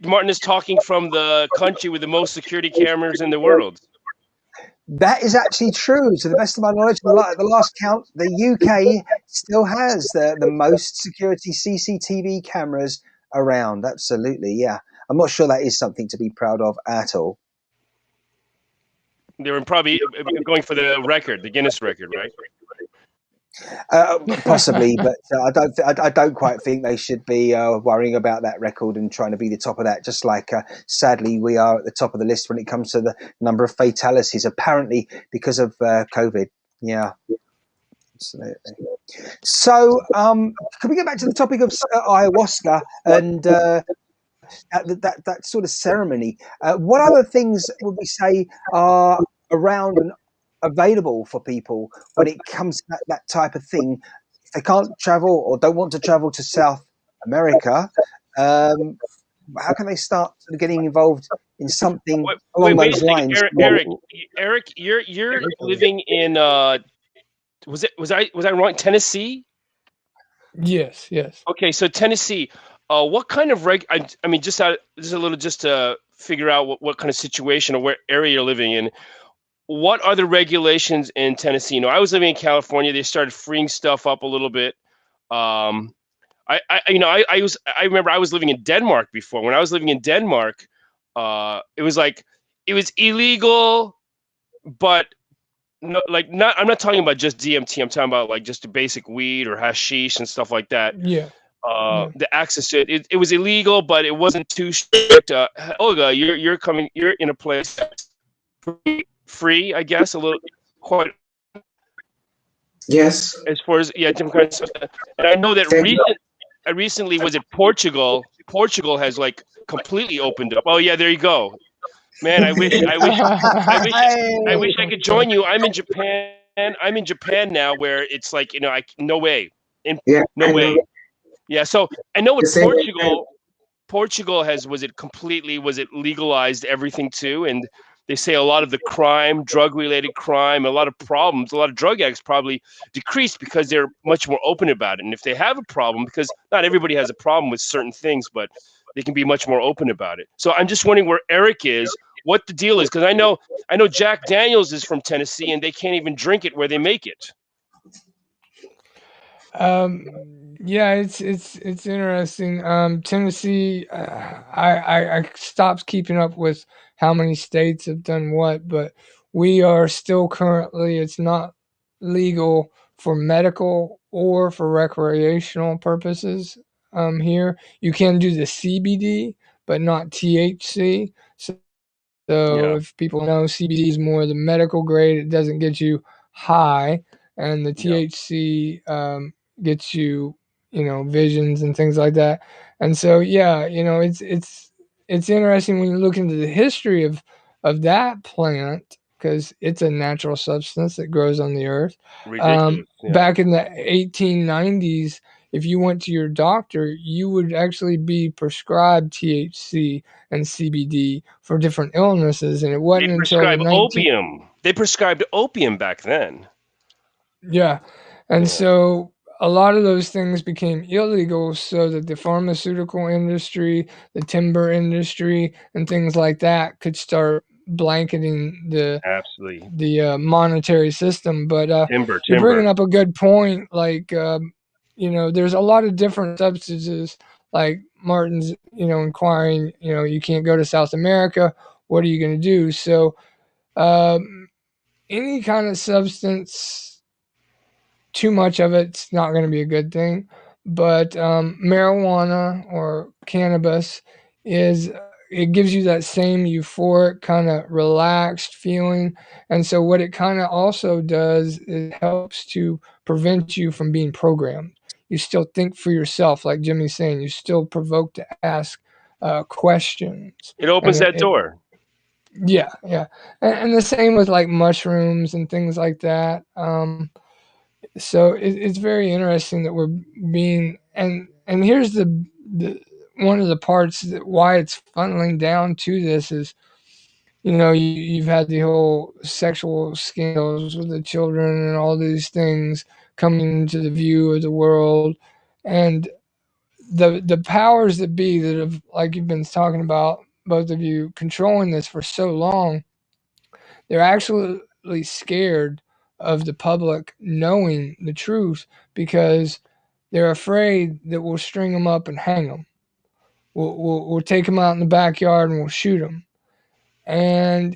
B: Martin is talking from the country with the most security cameras in the world.
A: That is actually true. To the best of my knowledge, the last count, the UK still has the most security CCTV cameras around. Absolutely, yeah. I'm not sure that is something to be proud of at all.
B: They were probably going for the record, the Guinness record, right?
A: Possibly, but I don't quite think they should be worrying about that record and trying to be the top of that. Just like, sadly, we are at the top of the list when it comes to the number of fatalities, apparently because of COVID. Yeah, absolutely. So, can we get back to the topic of ayahuasca and that sort of ceremony? What other things would we say are around and available for people when it comes to that type of thing? If they can't travel or don't want to travel to South America, how can they start sort of getting involved in something along those lines?
B: Eric, you're living in was I wrong? Tennessee?
C: Yes.
B: Okay, so Tennessee. What kind of just to figure out what kind of situation or what area you're living in. What are the regulations in Tennessee? I was living in California. They started freeing stuff up a little bit. I remember I was living in Denmark before. When I was living in Denmark, it was illegal, but no, I'm not talking about just DMT. I'm talking about just the basic weed or hashish and stuff like that.
C: Yeah.
B: The access to it was illegal, but it wasn't too strict. Olga, you're in a place that's free, I guess, a little quite.
D: Yes.
B: As far as different kinds of stuff. And I know that recently was it Portugal? Portugal has like completely opened up. Oh yeah, there you go. Man, I wish I could join you. I'm in Japan. I'm in Japan now, where it's like no way,
D: Yeah,
B: no
D: I
B: way.
D: know.
B: Yeah, so I know
D: The
B: with
D: same.
B: Portugal was it legalized everything too, and they say a lot of the crime, drug related crime, a lot of problems, a lot of drug addicts probably decreased because they're much more open about it. And if they have a problem, because not everybody has a problem with certain things, but they can be much more open about it. So I'm just wondering where Eric is, what the deal is, because I know Jack Daniels is from Tennessee, and they can't even drink it where they make it.
C: Yeah, it's interesting. Tennessee, I stopped keeping up with how many states have done what, but we are still currently, it's not legal for medical or for recreational purposes. Here you can do the CBD, but not THC. So
B: Yeah,
C: if people know, CBD is more the medical grade, it doesn't get you high, and the
B: yeah.
C: THC gets you, visions and things like that. And so, yeah, it's interesting when you look into the history of that plant because it's a natural substance that grows on the earth.
B: Ridiculous. Yeah.
C: Back in the 1890s, if you went to your doctor, you would actually be prescribed THC and CBD for different illnesses, and it
B: They
C: wasn't until the
B: prescribe opium. They prescribed opium back then.
C: yeah, and
B: Yeah.
C: so a lot of those things became illegal so that the pharmaceutical industry, the timber industry, and things like that could start blanketing the
B: Absolutely.
C: monetary system. But you're bringing
B: Timber.
C: up a good point. Like, there's a lot of different substances. Like Martin's, inquiring, you can't go to South America. What are you going to do? So, any kind of substance, too much of it's not going to be a good thing. But marijuana or cannabis is it gives you that same euphoric kind of relaxed feeling, and so what it kind of also does is helps to prevent you from being programmed. You still think for yourself, like Jimmy's saying. You still provoke to ask questions,
B: It opens
C: and
B: that door.
C: yeah, yeah, and the same with like mushrooms and things like that. So it's very interesting that we're being and here's the one of the parts that why it's funneling down to this is you've had the whole sexual scandals with the children and all these things coming into the view of the world, and the powers that be that have, like you've been talking about, both of you, controlling this for so long, they're actually scared of the public knowing the truth because they're afraid that we'll string them up and hang them. We'll take them out in the backyard and we'll shoot them. And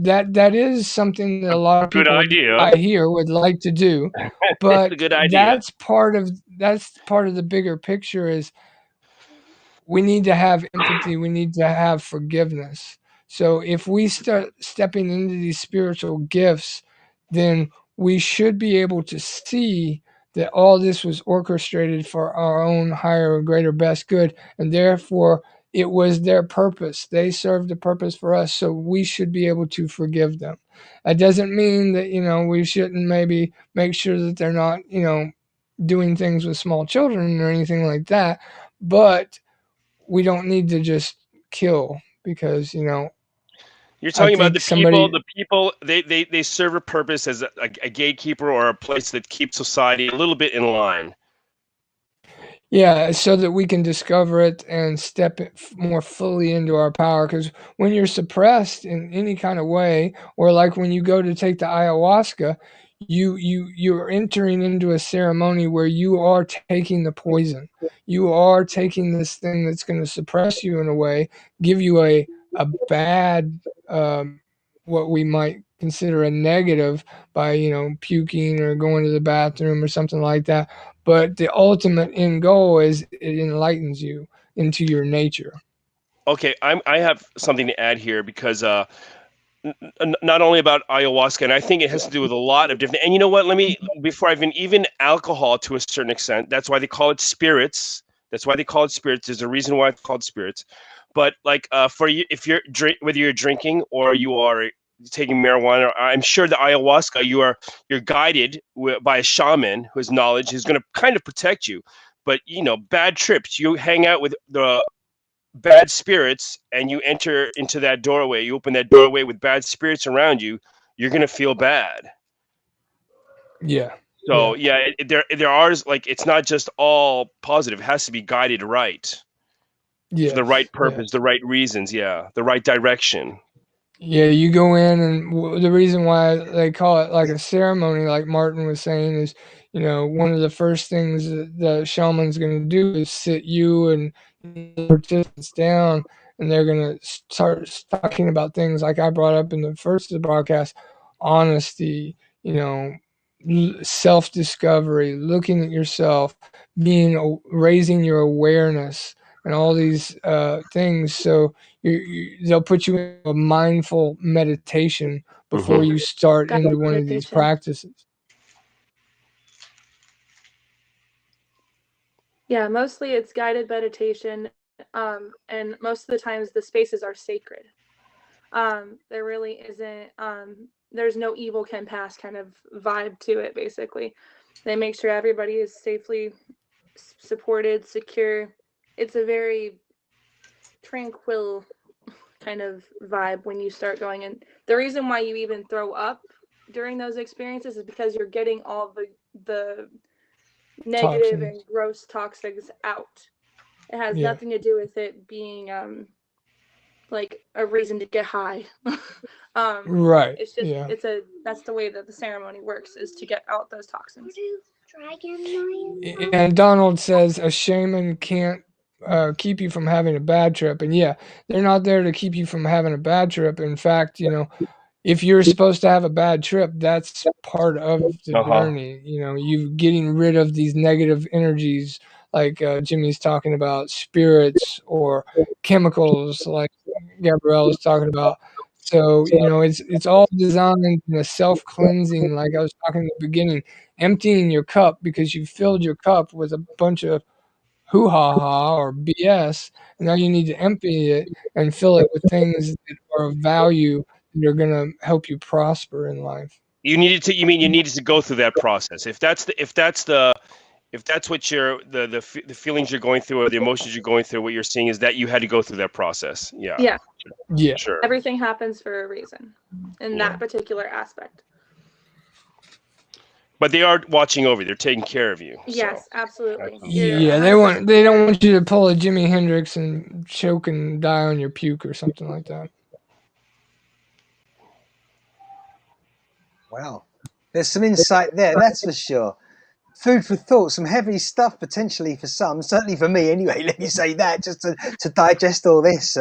C: that is something that a lot of
B: Good
C: people
B: idea.
C: I hear would like to do,
B: It's a
C: but
B: good idea.
C: that's part of the bigger picture is we need to have empathy, we need to have forgiveness. So if we start stepping into these spiritual gifts, then we should be able to see that all this was orchestrated for our own higher, greater, best good, and therefore it was their purpose. They served a purpose for us, so we should be able to forgive them. That doesn't mean that we shouldn't maybe make sure that they're not doing things with small children or anything like that, but we don't need to just kill because
B: You're
C: I
B: talking about
C: think
B: the people.
C: somebody
B: The people they serve a purpose as a gatekeeper or a place that keeps society a little bit in line.
C: yeah, so that we can discover it and step it more fully into our power. Because when you're suppressed in any kind of way, or like when you go to take the ayahuasca, you're entering into a ceremony where you are taking the poison. You are taking this thing that's going to suppress you in a way, give you a bad what we might consider a negative by puking or going to the bathroom or something like that, but the ultimate end goal is it enlightens you into your nature.
B: Okay, I have something to add here because not only about ayahuasca, and I think it has to do with a lot of different. And you know what? Before even alcohol to a certain extent. That's why they call it spirits. That's why they call it spirits. There's a reason why it's called spirits. But like for you, if you're whether you're drinking or you are taking marijuana, I'm sure the ayahuasca, you're guided by a shaman who has knowledge, who's going to kind of protect you. But bad trips. You hang out with the bad spirits and you enter into that doorway, you open that doorway with bad spirits around you, you're going to feel bad. So there are, like, it's not just all positive. It has to be guided right. For the right purpose, the right reasons, the right direction.
C: Yeah, you go in, and the reason why they call it like a ceremony, like Martin was saying, is one of the first things that the shaman's going to do is sit you and the participants down, and they're going to start talking about things like I brought up in the first of the broadcast: honesty, self-discovery, looking at yourself, raising your awareness, and all these things. So they'll put you in a mindful meditation before you start into one of these practices.
E: Yeah, mostly it's guided meditation, and most of the times the spaces are sacred. There really isn't, there's no evil can pass kind of vibe to it, basically. They make sure everybody is safely supported, secure. It's a very tranquil kind of vibe when you start going in. The reason why you even throw up during those experiences is because you're getting all the negative and gross toxins out. It has nothing to do with it being like a reason to get high.
C: Right.
E: It's just that's the way that the ceremony works, is to get out those toxins.
C: And Donald says a shaman can't keep you from having a bad trip, and they're not there to keep you from having a bad trip. In fact, if you're supposed to have a bad trip, that's part of the journey. You getting rid of these negative energies, like Jimmy's talking about, spirits or chemicals, like Gabrielle was talking about. So it's all designed in a self-cleansing, like I was talking in the beginning, emptying your cup because you filled your cup with a bunch of hoo-ha-ha or BS, and now you need to empty it and fill it with things that are of value that are going to help you prosper in life.
B: You needed to go through that process. If that's what the feelings you're going through or the emotions you're going through, what you're seeing is that you had to go through that process.
E: Yeah.
B: Sure.
E: Everything happens for a reason in that particular aspect.
B: But they are watching over you. They're taking care of you.
E: Yes, absolutely.
C: Yeah, they don't want you to pull a Jimi Hendrix and choke and die on your puke or something like that.
A: Wow. There's some insight there, that's for sure. Food for thought, some heavy stuff potentially for some, certainly for me anyway, let me say that, just to digest all this,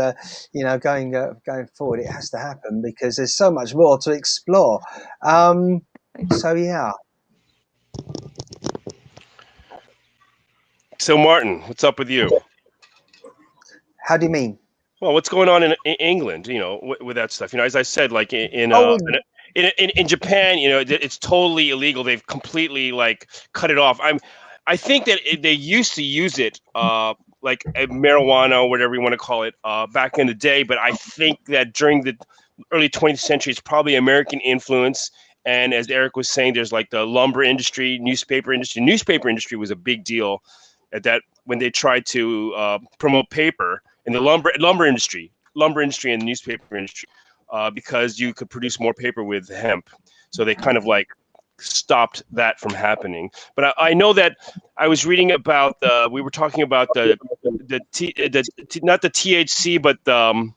A: going forward, it has to happen because there's so much more to explore.
B: So Martin, what's up with you?
A: How do you mean?
B: Well, what's going on in England, with that stuff? As I said, like in Japan, it's totally illegal. They've completely cut it off. I think that they used to use it, like marijuana or whatever you want to call it, back in the day. But I think that during the early 20th century, it's probably American influence. And as Eric was saying, there's like the lumber industry, newspaper industry. Newspaper industry was a big deal at that when they tried to promote paper in the lumber industry and the newspaper industry, because you could produce more paper with hemp. So they kind of stopped that from happening. But I know that I was reading about we were talking about not the THC, but the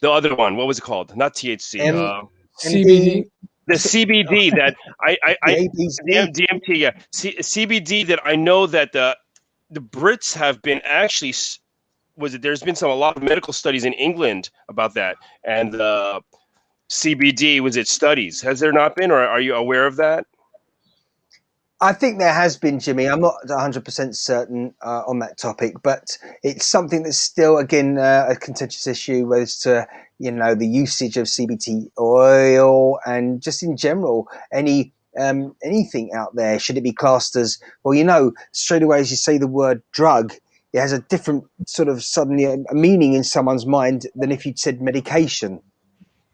B: other one. What was it called? Not THC.
C: CBD.
B: The CBD that DMT, yeah. CBD that I know that the Brits have been actually, there's been a lot of medical studies in England about that, and the CBD studies. Has there not been, or are you aware of that?
A: I think there has been, Jimmy. I'm not 100% certain on that topic, but it's something that's still, again, a contentious issue as to, the usage of CBD oil and just in general, anything out there. Should it be classed as, well, straight away as you say the word drug, it has a different sort of suddenly a meaning in someone's mind than if you'd said medication.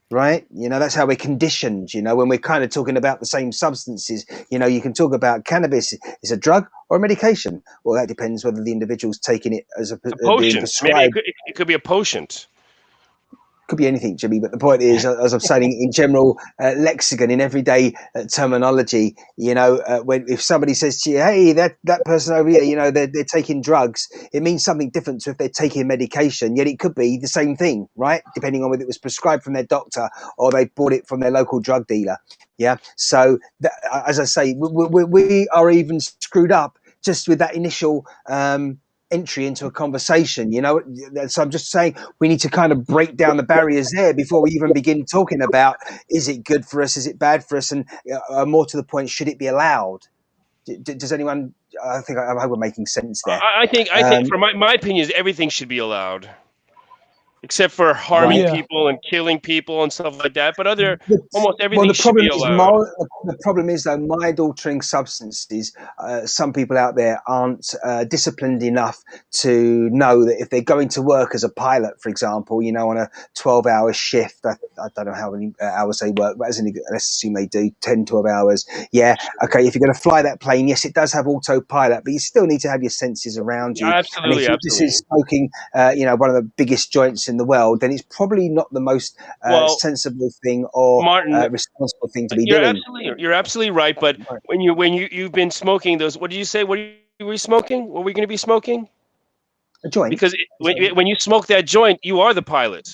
A: Right? That's how we're conditioned, when we're kind of talking about the same substances. You can talk about cannabis is a drug or a medication. Well, that depends whether the individual's taking it as a
B: potion.
A: being prescribed.
B: Maybe it could be a potion.
A: Could be anything, Jimmy, but the point is, as I'm saying, in general lexicon, in everyday terminology, if somebody says to you, hey, that person over here, they're taking drugs, it means something different to if they're taking medication, yet it could be the same thing, right? Depending on whether it was prescribed from their doctor or they bought it from their local drug dealer. Yeah. So, as I say, we are even screwed up just with that initial entry into a conversation, so I'm just saying we need to kind of break down the barriers there before we even begin talking about, is it good for us, is it bad for us, and more to the point, should it be allowed? Does anyone, I hope we're making sense there.
B: I think from my opinion is everything should be allowed, except for harming people and killing people and stuff like that. But almost everything should be allowed.
A: The problem is, though, mind-altering substances, some people out there aren't disciplined enough to know that if they're going to work as a pilot, for example, on a 12-hour shift, I don't know how many hours they work, but let's assume they do 10, 12 hours. Yeah, okay, if you're going to fly that plane, yes, it does have autopilot, but you still need to have your senses around you.
B: Absolutely,
A: and if this is smoking, one of the biggest joints in the world, then it's probably not the most sensible thing or
B: Martin,
A: responsible thing to be doing.
B: You're absolutely right. But when you've been smoking those, what did you say? What were you smoking? What were you going to be smoking?
A: A joint.
B: Because when you smoke that joint, you are the pilot.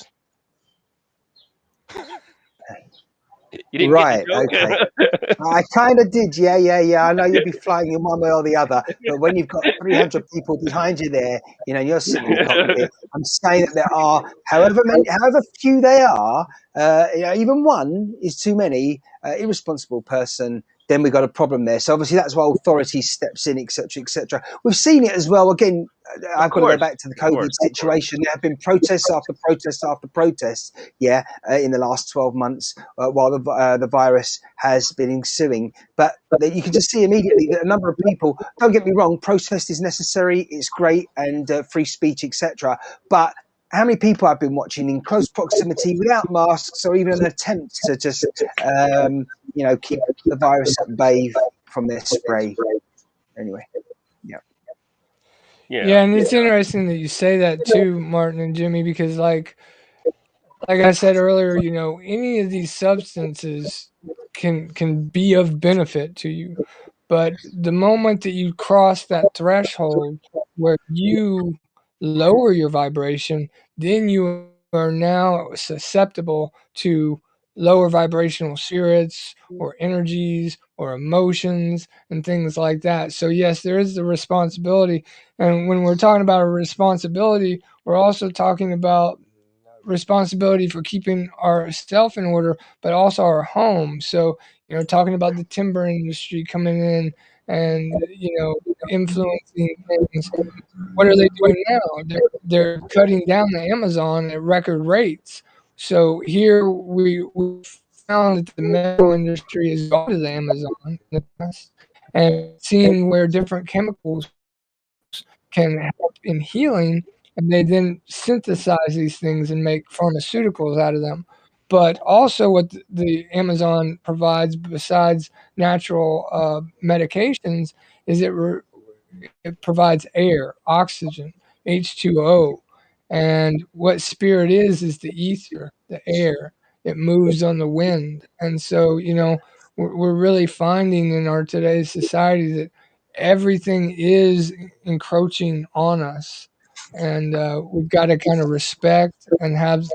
B: You didn't
A: right.
B: Get the joke?
A: Okay. I kind of did. Yeah. I know you'll be flying in one way or the other, but when you've got 300 people behind you there, you're sitting in the cockpit. I'm saying that there are, however few they are, even one is too many. Irresponsible person, then we've got a problem there. So obviously that's why authority steps in, etc., etc. We've seen it as well. Again, I've got to go back to the COVID situation. There have been protests after protests after protests, in the last 12 months while the virus has been ensuing. But you can just see immediately that a number of people, don't get me wrong, protest is necessary, it's great, and free speech, etc. But how many people I've been watching in close proximity without masks or even an attempt to just, keep the virus at bay from their spray. Anyway,
C: Yeah, and it's interesting that you say that too, Martin and Jimmy, because like I said earlier, any of these substances can be of benefit to you, but the moment that you cross that threshold where you lower your vibration, then you are now susceptible to lower vibrational spirits or energies or emotions and things like that. So yes, there is the responsibility. And when we're talking about a responsibility, we're also talking about responsibility for keeping our self in order, but also our home. So, talking about the timber industry coming in and, influencing things. What are they doing now? They're cutting down the Amazon at record rates. So here we found that the medical industry has gone to the Amazon in the past and seen where different chemicals can help in healing, and they then synthesize these things and make pharmaceuticals out of them. But also, what the Amazon provides besides natural medications is it provides air, oxygen, H2O, and what spirit is the ether, the air. It moves on the wind, and so we're really finding in our today's society that everything is encroaching on us, and we've got to kind of respect and have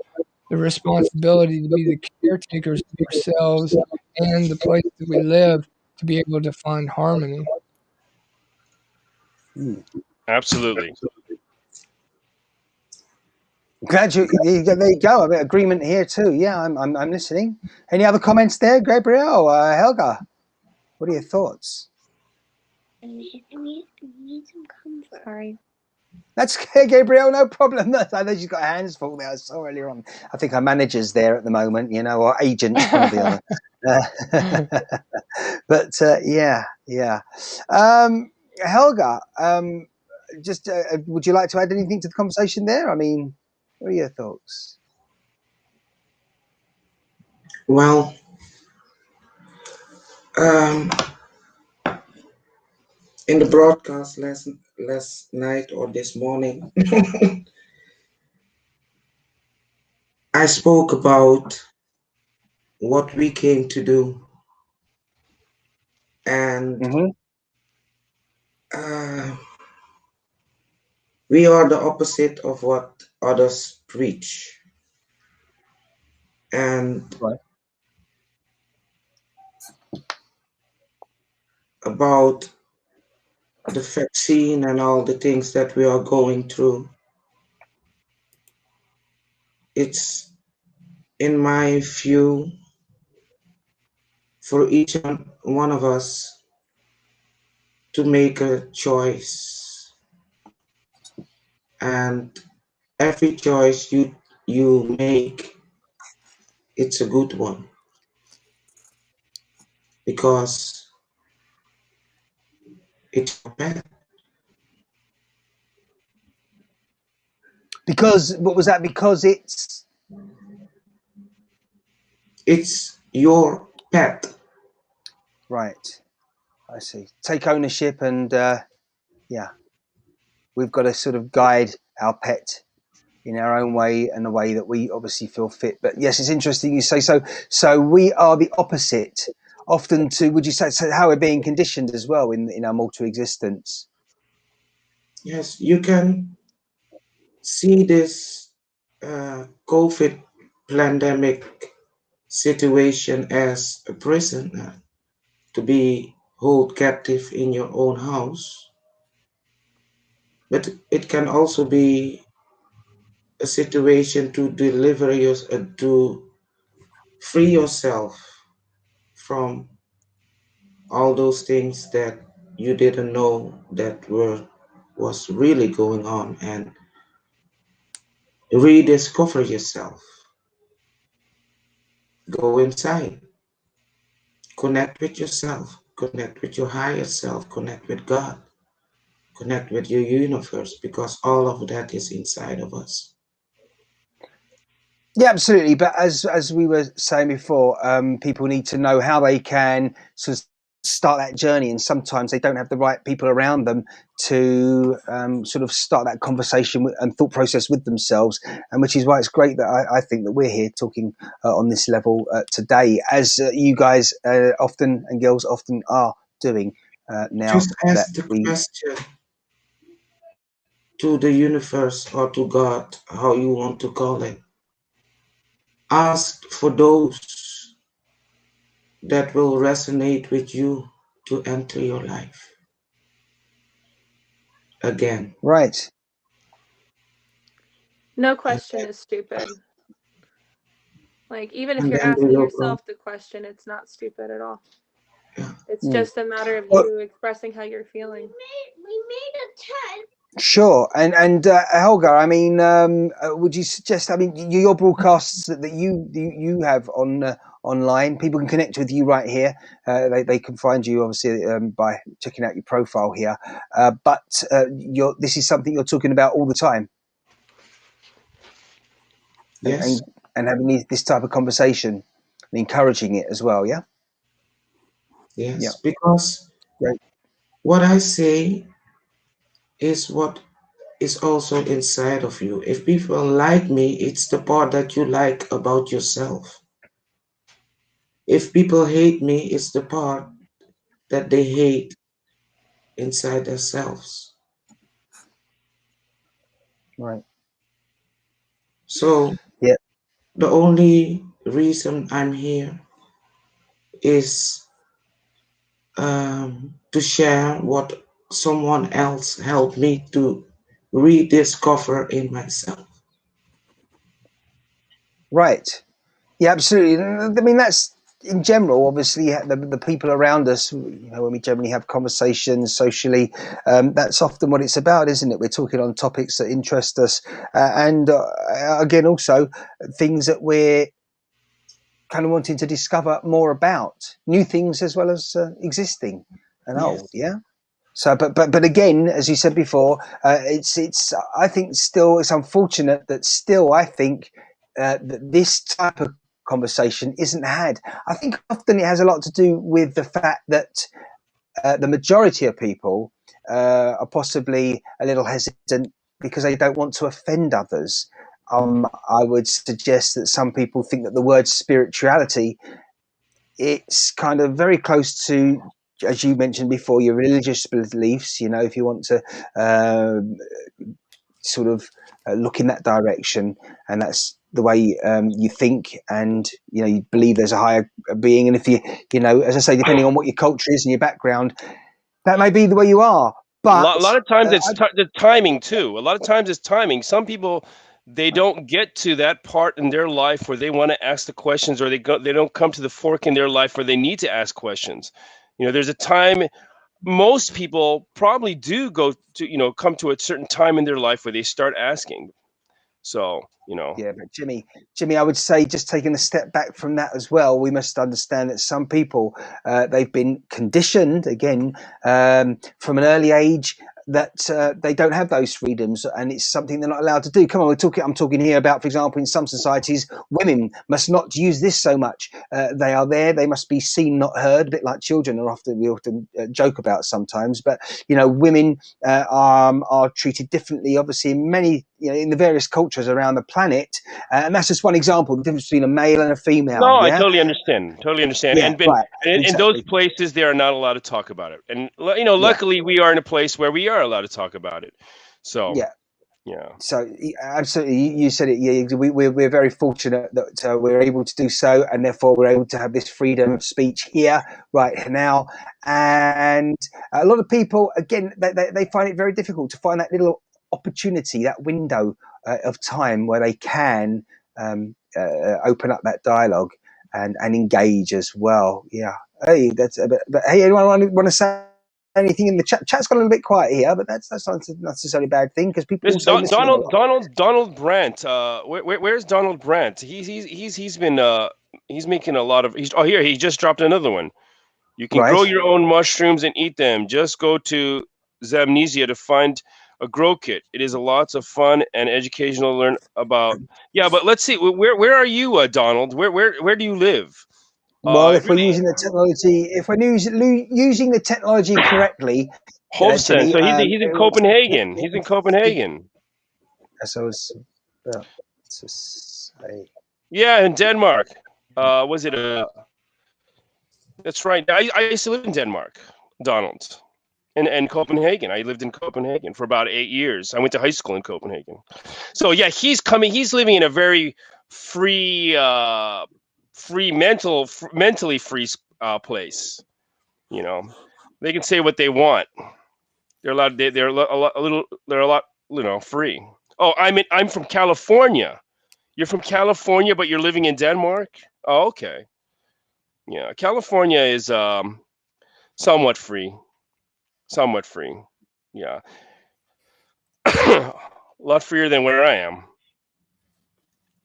C: the responsibility to be the caretakers of ourselves and the place that we live to be able to find harmony.
B: Absolutely.
A: Glad there you go. A bit of agreement here too. Yeah, I'm listening. Any other comments there, Gabriel, Helga? What are your thoughts?
E: I need some comfort. Sorry.
A: That's okay, Gabriel, no problem. I know she's got her hands full there. I saw earlier on. I think her manager's there at the moment, or agent, one or the other. But yeah. Helga, just would you like to add anything to the conversation there? I mean, what are your thoughts?
D: Well, in the broadcast last night or this morning, I spoke about what we came to do, and we are the opposite of what others preach. And about the vaccine and all the things that we are going through, it's, in my view, for each one of us to make a choice. And every choice you make, it's a good one. Because it's bad.
A: Because, what was that? Because
D: it's your pet.
A: Right. I see. Take ownership and, we've got to sort of guide our pet in our own way and the way that we obviously feel fit. But yes, it's interesting you say so. So we are the opposite often to, would you say, so how we're being conditioned as well in our mortal existence?
D: Yes, you can see this COVID pandemic situation as a prison, to be held captive in your own house. But it can also be a situation to deliver to free yourself from all those things that you didn't know that was really going on, and rediscover yourself. Go inside, connect with yourself, connect with your higher self, connect with God, connect with your universe, because all of that is inside of us.
A: Yeah, absolutely. But as we were saying before, people need to know how they can sort of start that journey, and sometimes they don't have the right people around them to sort of start that conversation and thought process with themselves, and which is why it's great that I think that we're here talking on this level today, as you guys often and girls often are doing now.
D: Just ask the question to the universe or to God, how you want to call it. Ask for those that will resonate with you to enter your life again.
A: Right.
E: No question is stupid. Like, even if you're asking yourself the question, it's not stupid at all. Yeah. It's just a matter of you expressing how you're feeling. We made a tent.
A: Sure, and Helga, I mean, would you suggest? I mean, your broadcasts that you have on online, people can connect with you right here. They can find you obviously by checking out your profile here. But this is something you're talking about all the time.
D: Yes,
A: and having this type of conversation and encouraging it as well. Yeah.
D: Yes, yeah. Because what I say is what is also inside of you. If people like me, it's the part that you like about yourself. If people hate me, it's the part that they hate inside themselves.
A: Right.
D: So the only reason I'm here is to share what someone else helped me to rediscover in myself.
A: Right. Yeah, absolutely. I mean, that's in general, obviously, the people around us, when we generally have conversations socially, that's often what it's about, isn't it? We're talking on topics that interest us, and again, also things that we're kind of wanting to discover more about, new things as well as existing and old. Yeah. So, but again, as you said before, it's I think still it's unfortunate that still I think that this type of conversation isn't had. I think often it has a lot to do with the fact that the majority of people are possibly a little hesitant because they don't want to offend others. I would suggest that some people think that the word spirituality, it's kind of very close to, as you mentioned before, your religious beliefs. If you want to sort of look in that direction, and that's the way you think, and you believe there's a higher being, and if you as I say, depending on what your culture is and your background, that may be the way you are. But
B: a lot of times it's the timing too. A lot of times it's timing. Some people, they don't get to that part in their life where they want to ask the questions, or they don't come to the fork in their life where they need to ask questions. There's a time. Most people probably do go to come to a certain time in their life where they start asking. So
A: yeah, but Jimmy, I would say, just taking a step back from that as well, we must understand that some people, they've been conditioned again from an early age that they don't have those freedoms, and it's something they're not allowed to do. Come on, I'm talking here about, for example, in some societies, women must not use this so much. They are there; they must be seen, not heard. A bit like children we often joke about sometimes. But women are treated differently, obviously, in many in the various cultures around the planet, and that's just one example. The difference between a male and a female.
B: No,
A: yeah?
B: I totally understand.
A: Yeah, right.
B: In
A: Exactly.
B: those places, they are not allowed to talk about it. And luckily, we are in a place where we are allowed to talk about it. So yeah.
A: So absolutely, you said it. Yeah, we're very fortunate that we're able to do so, and therefore we're able to have this freedom of speech here right now. And a lot of people, again, they find it very difficult to find that little opportunity, that window of time where they can open up that dialogue and engage as well. Yeah. Hey, but hey, anyone want to say anything in the chat? Chat's got a little bit quiet here, but that's not necessarily a bad thing, because people also
B: Donald Brandt. Where's Donald Brandt? He's been he's making a lot of. Here he just dropped another one. You can grow your own mushrooms and eat them. Just go to Zamnesia to find a grow kit. It is a lots of fun and educational to learn about. Yeah, but let's see. Where are you, Donald? Where do you live?
A: Well, if we're using the technology correctly,
B: Jimmy, so he's in Copenhagen. He's in Copenhagen.
A: As I was about to say.
B: Yeah, in Denmark. Was it That's right. I used to live in Denmark, Donald. And Copenhagen. I lived in Copenhagen for about 8 years. I went to high school in Copenhagen. So yeah, he's living in a very free, mentally free place. They can say what they want. They're allowed. They're a lot free. Oh, I'm from California. You're from California, but you're living in Denmark. Oh, okay. Yeah, California is somewhat free. Somewhat free. Yeah. A lot freer than where I am.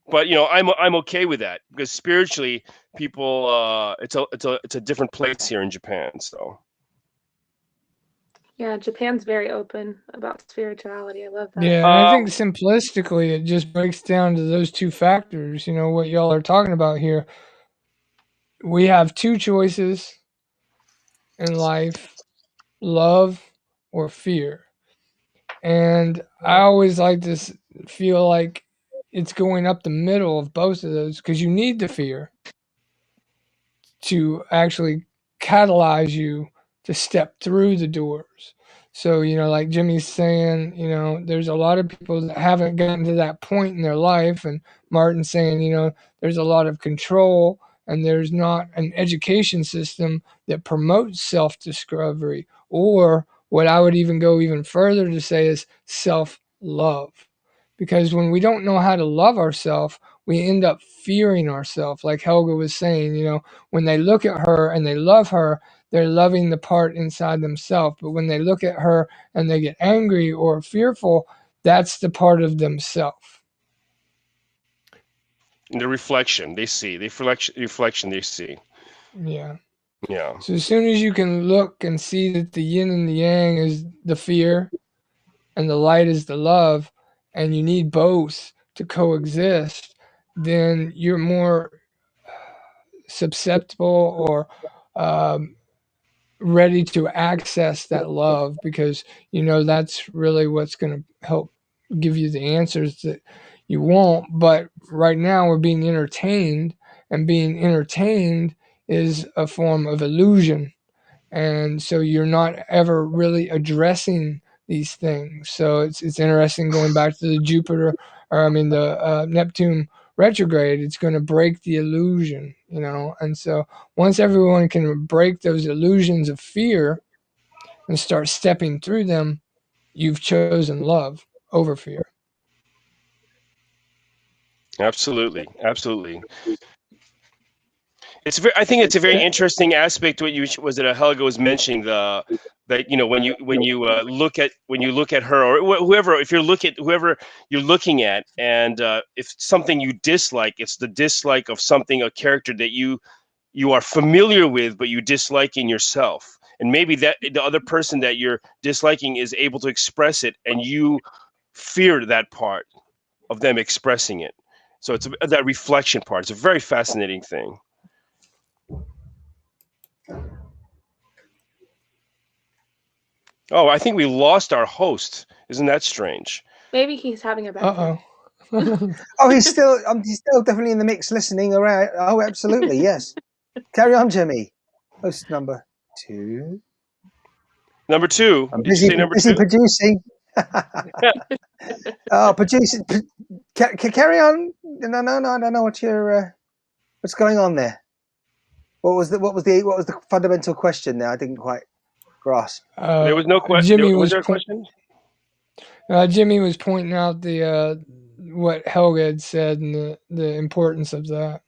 B: But I'm okay with that, because spiritually, people, it's a different place here in Japan. So
E: yeah, Japan's very open about spirituality. I love that.
C: Yeah, and I think simplistically, it just breaks down to those two factors. What y'all are talking about here. We have two choices in life: love or fear. And I always like to feel like it's going up the middle of both of those, because you need the fear to actually catalyze you to step through the doors. So, like Jimmy's saying, there's a lot of people that haven't gotten to that point in their life. And Martin's saying, there's a lot of control, and there's not an education system that promotes self-discovery, or what I would even go even further to say is self-love. Because when we don't know how to love ourselves, we end up fearing ourselves. Like Helga was saying, you know, when they look at her and they love her, they're loving the part inside themselves. But when they look at her and they get angry or fearful, that's the part of themselves.
B: The reflection they see, the reflection they see.
C: Yeah.
B: Yeah.
C: So as soon as you can look and see that the yin and the yang is the fear and the light is the love, and you need both to coexist, then you're more susceptible or ready to access that love, because you know that's really what's going to help give you the answers that you want. But right now we're being entertained, and being entertained is a form of illusion, and so you're not ever really addressing these things. So it's interesting, going back to the Jupiter, or I mean the Neptune retrograde. It's going to break the illusion, you know. And so once everyone can break those illusions of fear and start stepping through them, you've chosen love over fear.
B: Absolutely. I think it's a very interesting aspect. What you was it? Helga was mentioning that you know when you look at her or whoever, if whoever you're looking at, and if something you dislike, it's the dislike of something, a character that you are familiar with, but you dislike in yourself, and maybe that the other person that you're disliking is able to express it, and you fear that part of them expressing it. So it's that reflection part. It's a very fascinating thing. Oh, I think we lost our host. Isn't that strange?
E: Maybe he's having a bad day.
A: Oh, he's still definitely in the mix, listening around. Oh, absolutely, yes. Carry on, Jimmy. Host number 2.
B: Number 2.
A: I'm
B: Did you say number 2?
A: Producing. Oh, producing. Carry on. No. I don't know what's going on there. What was the fundamental question there? I didn't quite grasp.
B: There was no question.
C: Jimmy
B: was there a question?
C: Jimmy was pointing out the what Helga had said and the importance of that.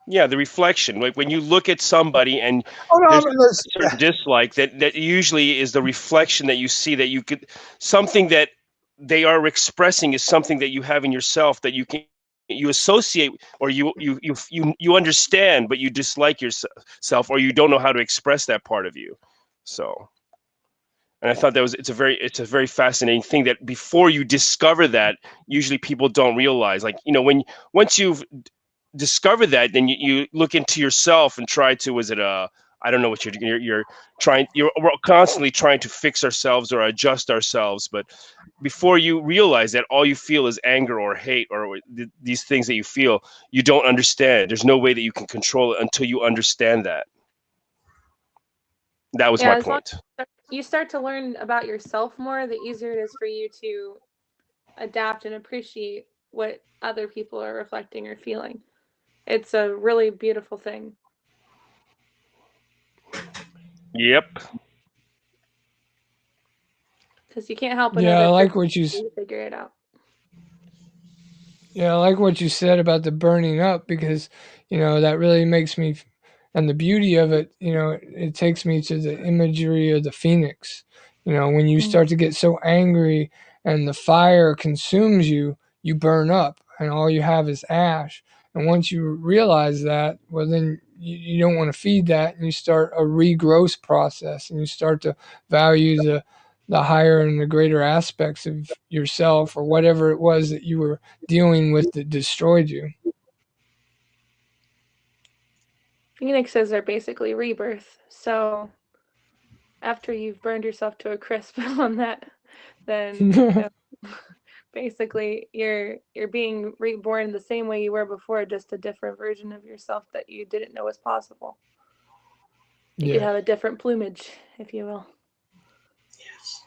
B: Yeah, the reflection. Like when you look at somebody and there's a certain dislike, that usually is the reflection that you see, that you could, something that they are expressing is something that you have in yourself that you associate, or you understand, but you dislike yourself, or you don't know how to express that part of you. So, and I thought it's a very fascinating thing, that before you discover that, usually people don't realize, like, you know, once you've discover that, then you look into yourself and try to, I don't know what you're we're constantly trying to fix ourselves or adjust ourselves, but before you realize that all you feel is anger or hate or these things that you feel, you don't understand. There's no way that you can control it until you understand that. That was my point.
E: You start to learn about yourself more, the easier it is for you to adapt and appreciate what other people are reflecting or feeling. It's a really beautiful thing.
B: Yep.
E: Because you can't help
C: I like what you
E: figure it out.
C: Yeah, I like what you said about the burning up, because, you know, that really makes me, and the beauty of it, you know, it takes me to the imagery of the phoenix. You know, when you start to get so angry and the fire consumes you, you burn up and all you have is ash. And once you realize that, well, then you don't want to feed that, and you start a regrowth process, and you start to value the higher and the greater aspects of yourself, or whatever it was that you were dealing with that destroyed you.
E: Phoenixes are basically rebirth. So after you've burned yourself to a crisp on that, then you know, basically you're being reborn the same way you were before, just a different version of yourself that you didn't know was possible. You could have a different plumage, if you will.
D: Yes.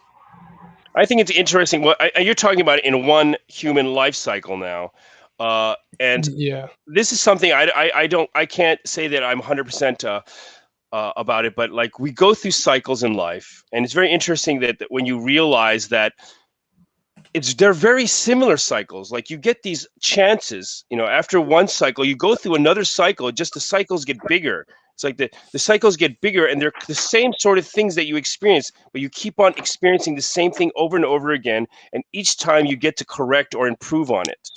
B: I think it's interesting. You're talking about in one human life cycle now, and this is something I can't say that I'm 100% about it, but like, we go through cycles in life, and it's very interesting that when you realize that they're very similar cycles. Like you get these chances, after one cycle, you go through another cycle, just the cycles get bigger. It's like the cycles get bigger and they're the same sort of things that you experience, but you keep on experiencing the same thing over and over again. And each time you get to correct or improve on it.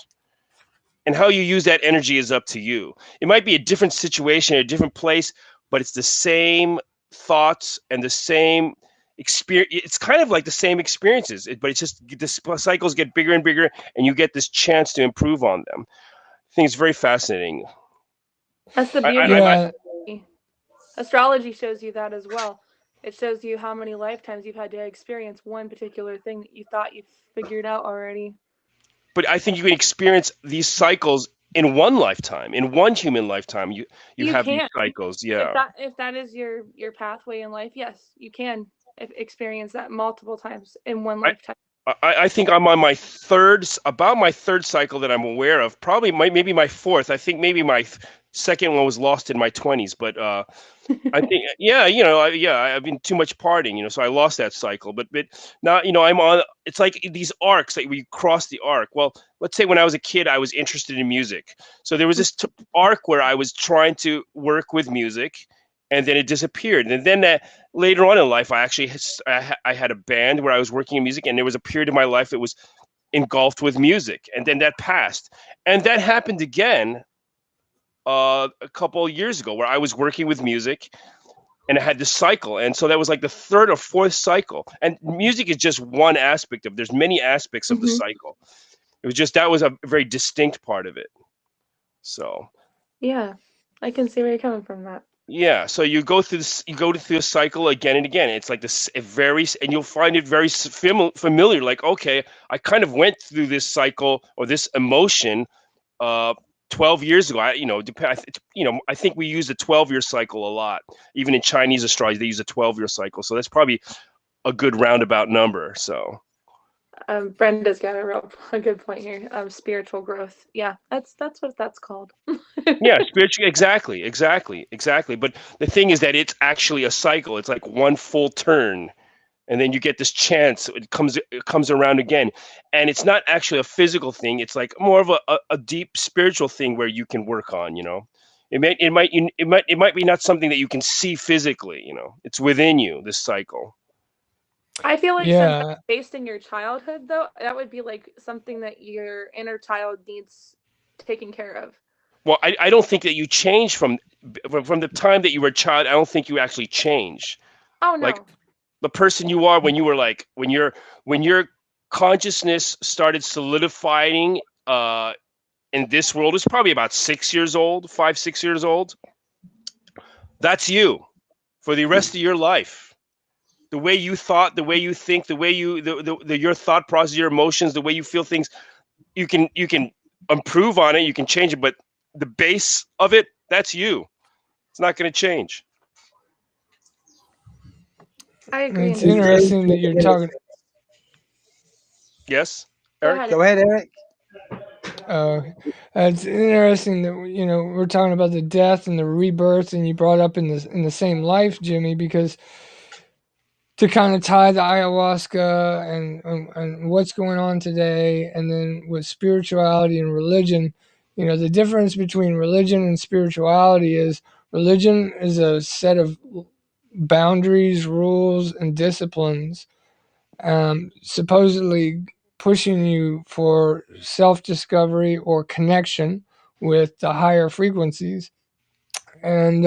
B: And how you use that energy is up to you. It might be a different situation, a different place, but it's the same thoughts and the same experience. It's kind of like the same experiences, but it's just the cycles get bigger and bigger, and you get this chance to improve on them. I think it's very fascinating.
E: That's the beauty. Astrology shows you that as well. It shows you how many lifetimes you've had to experience one particular thing that you thought you figured out already.
B: But I think you can experience these cycles in one lifetime, in one human lifetime. You have these cycles. Yeah.
E: If that is your pathway in life, yes, you can experience that multiple times in one lifetime.
B: I think I'm on my third cycle that I'm aware of. Probably maybe my fourth. I think maybe my second one was lost in my 20s, but I think I've been too much partying, so I lost that cycle. But now I'm on. It's like these arcs that we cross the arc. Well, let's say when I was a kid, I was interested in music, so there was this arc where I was trying to work with music, and then it disappeared. And then later on in life, I actually I had a band where I was working in music, and there was a period of my life that was engulfed with music, and then that passed, and that happened again a couple of years ago where I was working with music and I had this cycle. And so that was like the third or fourth cycle. And music is just one aspect of, there's many aspects of the cycle. It was just, that was a very distinct part of it. So.
E: Yeah, I can see where you're coming from that.
B: Yeah. So you go through a cycle again and again. It's like this and you'll find it very familiar. Like, okay, I kind of went through this cycle or this emotion, 12 years ago. I think we use a 12-year cycle a lot. Even in Chinese astrology, they use a 12-year cycle. So that's probably a good roundabout number. So
E: Brenda's got a good point here. Spiritual growth. Yeah, that's what that's called.
B: Yeah, spiritual. Exactly. But the thing is that it's actually a cycle. It's like one full turn. And then you get this chance. It comes around again, and it's not actually a physical thing. It's like more of a deep spiritual thing where you can work on. It might be not something that you can see physically. It's within you. This cycle.
E: I feel like something based in your childhood, though, that would be like something that your inner child needs taken care of.
B: Well, I don't think that you change from the time that you were a child. I don't think you actually change.
E: Oh no.
B: Like, the person you are when you were like when your consciousness started solidifying in this world is probably about 6 years old, 5-6 years old. That's you for the rest of your life. The way you thought, the way you think, the way your thought process, your emotions, the way you feel things, you can improve on it, you can change it, but the base of it, that's you. It's not going to change.
E: I agree.
C: It's interesting that you're talking.
B: Yes,
A: Eric. Go ahead, Eric.
C: It's interesting that we're talking about the death and the rebirth, and you brought up in the same life, Jimmy, because to kind of tie the ayahuasca and what's going on today, and then with spirituality and religion, the difference between religion and spirituality is religion is a set of boundaries, rules, and disciplines, supposedly pushing you for self-discovery or connection with the higher frequencies. And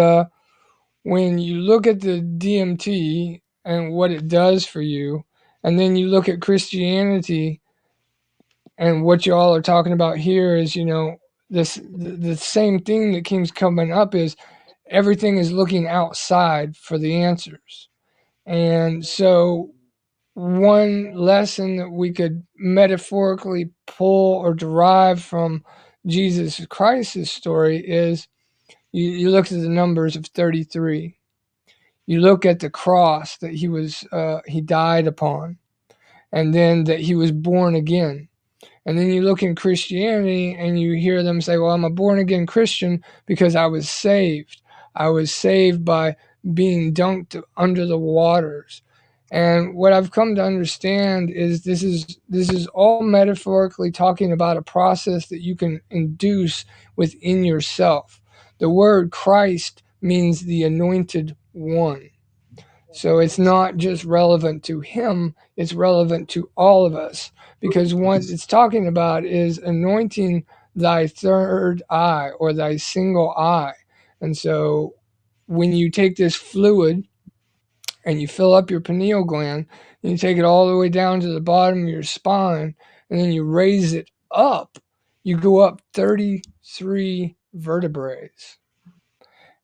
C: when you look at the DMT and what it does for you, and then you look at Christianity and what you all are talking about here is, the same thing that keeps coming up is everything is looking outside for the answers. And so one lesson that we could metaphorically pull or derive from Jesus Christ's story is you look at the numbers of 33. You look at the cross that he died upon, and then that he was born again. And then you look in Christianity and you hear them say, well, I'm a born again Christian because I was saved. I was saved by being dunked under the waters. And what I've come to understand is this is all metaphorically talking about a process that you can induce within yourself. The word Christ means the anointed one. So it's not just relevant to him, it's relevant to all of us, because what it's talking about is anointing thy third eye or thy single eye. And so when you take this fluid and you fill up your pineal gland, and you take it all the way down to the bottom of your spine, and then you raise it up, you go up 33 vertebrae.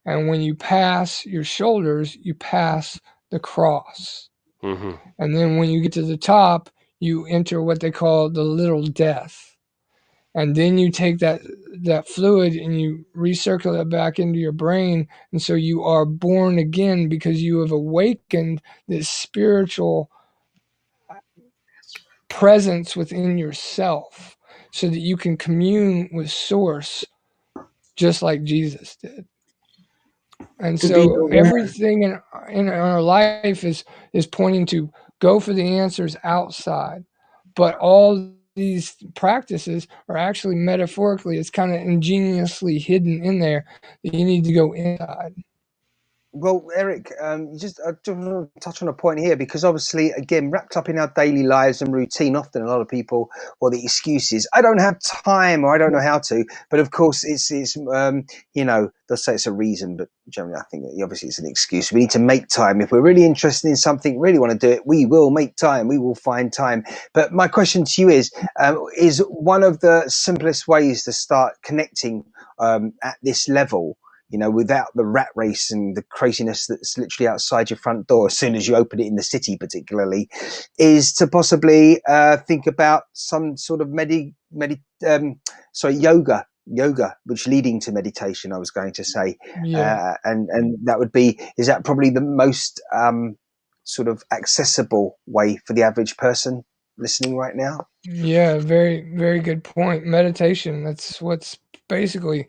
C: And when you pass your shoulders, you pass the cross.
B: Mm-hmm.
C: And then when you get to the top, you enter what they call the little death. And then you take that fluid and you recircle it back into your brain. And so you are born again because you have awakened this spiritual presence within yourself so that you can commune with Source just like Jesus did. And so everything in our life is pointing to go for the answers outside. But all these practices are actually metaphorically, it's kind of ingeniously hidden in there that you need to go inside.
A: Well, Eric, I just want to touch on a point here, because obviously, again, wrapped up in our daily lives and routine, often a lot of people, well, the excuse is, I don't have time or I don't know how to. But of course, it's you know, they'll say it's a reason, but generally I think that obviously it's an excuse. We need to make time. If we're really interested in something, really want to do it, we will make time. We will find time. But my question to you is one of the simplest ways to start connecting at this level, you know, without the rat race and the craziness that's literally outside your front door as soon as you open it in the city, particularly, is to possibly think about some sort of yoga, which leading to meditation, I was going to say.
C: Yeah.
A: And that would be, is that probably the most sort of accessible way for the average person listening right now?
C: Yeah, very, very good point. Meditation, that's what's basically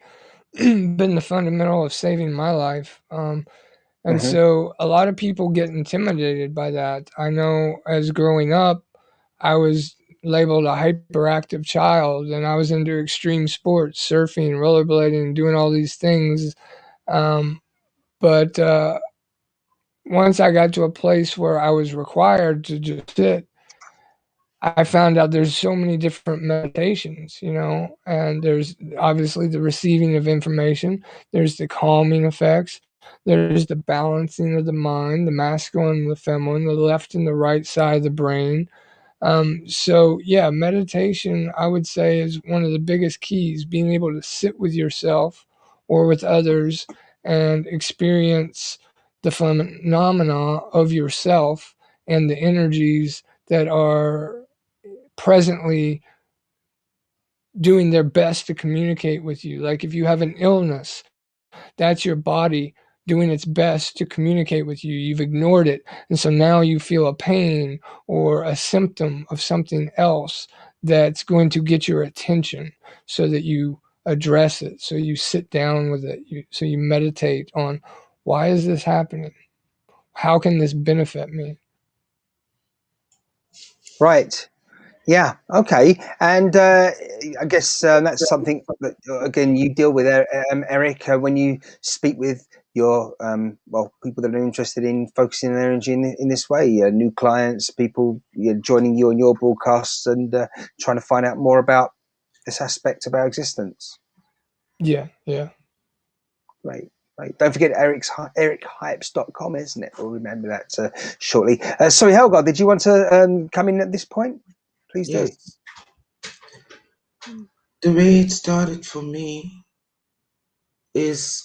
C: been the fundamental of saving my life. And so a lot of people get intimidated by that. I know as growing up, I was labeled a hyperactive child and I was into extreme sports, surfing, rollerblading, doing all these things. But once I got to a place where I was required to just sit, I found out there's so many different meditations, you know, and there's obviously the receiving of information, there's the calming effects, there's the balancing of the mind, the masculine and the feminine, the left and the right side of the brain. So yeah, meditation, I would say, is one of the biggest keys, being able to sit with yourself or with others and experience the phenomena of yourself and the energies that are presently doing their best to communicate with you. Like if you have an illness, that's your body doing its best to communicate with you. You've ignored it. And so now you feel a pain or a symptom of something else that's going to get your attention so that you address it. So you sit down with it. So you meditate on, why is this happening? How can this benefit me?
A: Right. Yeah. Okay. And I guess that's something that, again, you deal with, Eric, when you speak with your people that are interested in focusing their energy in this way, new clients, people joining you on your broadcasts and trying to find out more about this aspect of our existence.
C: Yeah. Yeah.
A: Right. Right. Don't forget erichipes.com, isn't it? We'll remember that shortly. Sorry, Helga, did you want to come in at this point? Please do.
D: The way it started for me is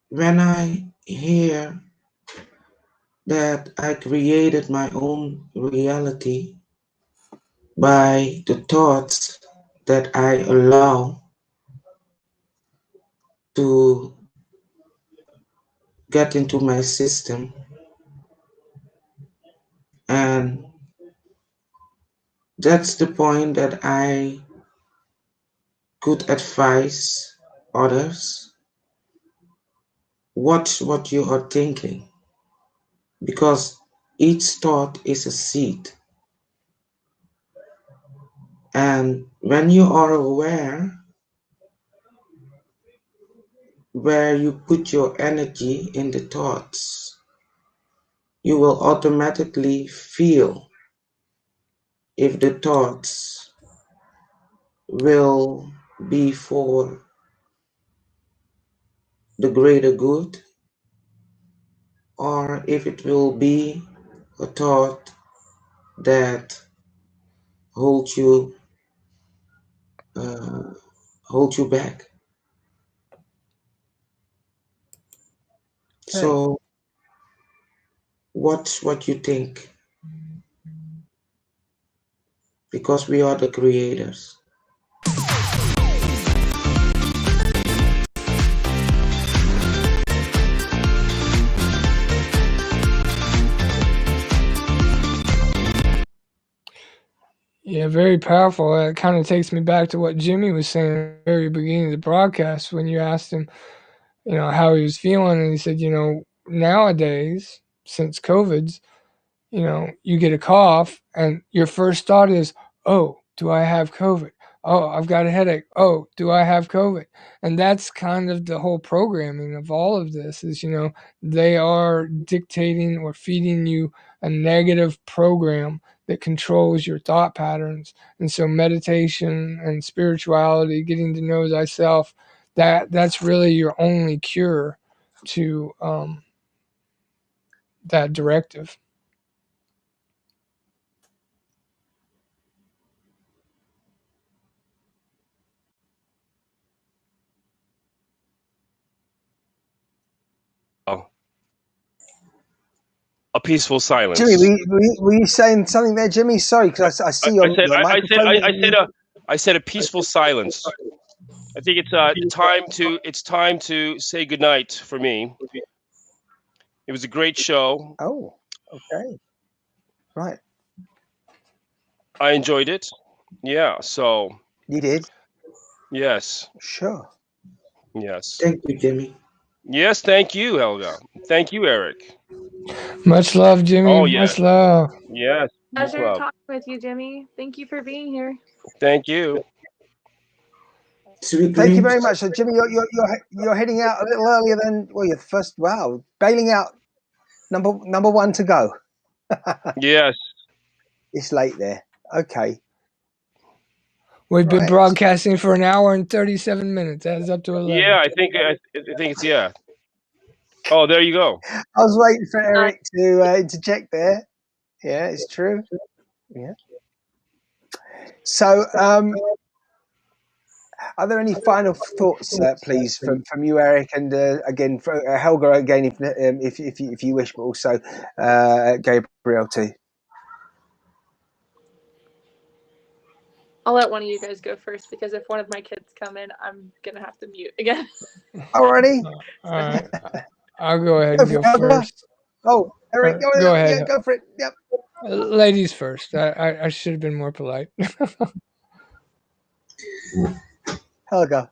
D: when I hear that I created my own reality by the thoughts that I allow to get into my system. And that's the point that I could advise others. Watch what you are thinking, because Each thought is a seed. And when you are aware where you put your energy in the thoughts, you will automatically feel if the thoughts will be for the greater good or if it will be a thought that holds you back.
A: Okay.
D: So watch what you think, because we are the creators.
C: Yeah, very powerful. It kind of takes me back to what Jimmy was saying at the very beginning of the broadcast when you asked him, how he was feeling, and he said, nowadays, since COVID's, you get a cough and your first thought is, oh, do I have COVID? Oh, I've got a headache. Oh, do I have COVID? And that's kind of the whole programming of all of this is, they are dictating or feeding you a negative program that controls your thought patterns. And so meditation and spirituality, getting to know thyself, that's really your only cure to that directive.
B: A peaceful silence.
A: Jimmy, were you saying something there, Jimmy? Sorry, because I see your microphone.
B: I said a peaceful silence. I think it's time to say goodnight for me. It was a great show.
A: Oh, okay. Right.
B: I enjoyed it. Yeah, so.
A: You did?
B: Yes.
A: Sure.
B: Yes.
D: Thank you, Jimmy.
B: Yes, thank you, Helga. Thank you, Eric.
C: Much love, Jimmy.
B: Oh, yes.
C: Much love.
B: Yes.
E: Pleasure talking with you, Jimmy. Thank you for being here.
B: Thank you.
D: Sweet
A: Thank you
D: dreams.
A: very much. So, Jimmy, you're heading out a little earlier than your first. Wow, bailing out. Number one to go.
B: Yes.
A: It's late there. Okay.
C: We've been broadcasting for an hour and 37 minutes. That's up to 11.
B: Yeah, I think it's yeah. Oh, there you go.
A: I was waiting for Eric to interject there. Yeah, it's true. Yeah. So, are there any final thoughts, please, from you, Eric, and again, for Helga, again, if you wish, but also Gabriel too.
E: I'll let one of you guys go first because if one of my kids come in, I'm gonna have to mute again.
A: Already?
C: All right. I'll go ahead and go first.
A: Oh, Eric,
C: go ahead.
A: Yeah, go for it. Yep.
C: Ladies first. I should have been more polite.
A: Helga.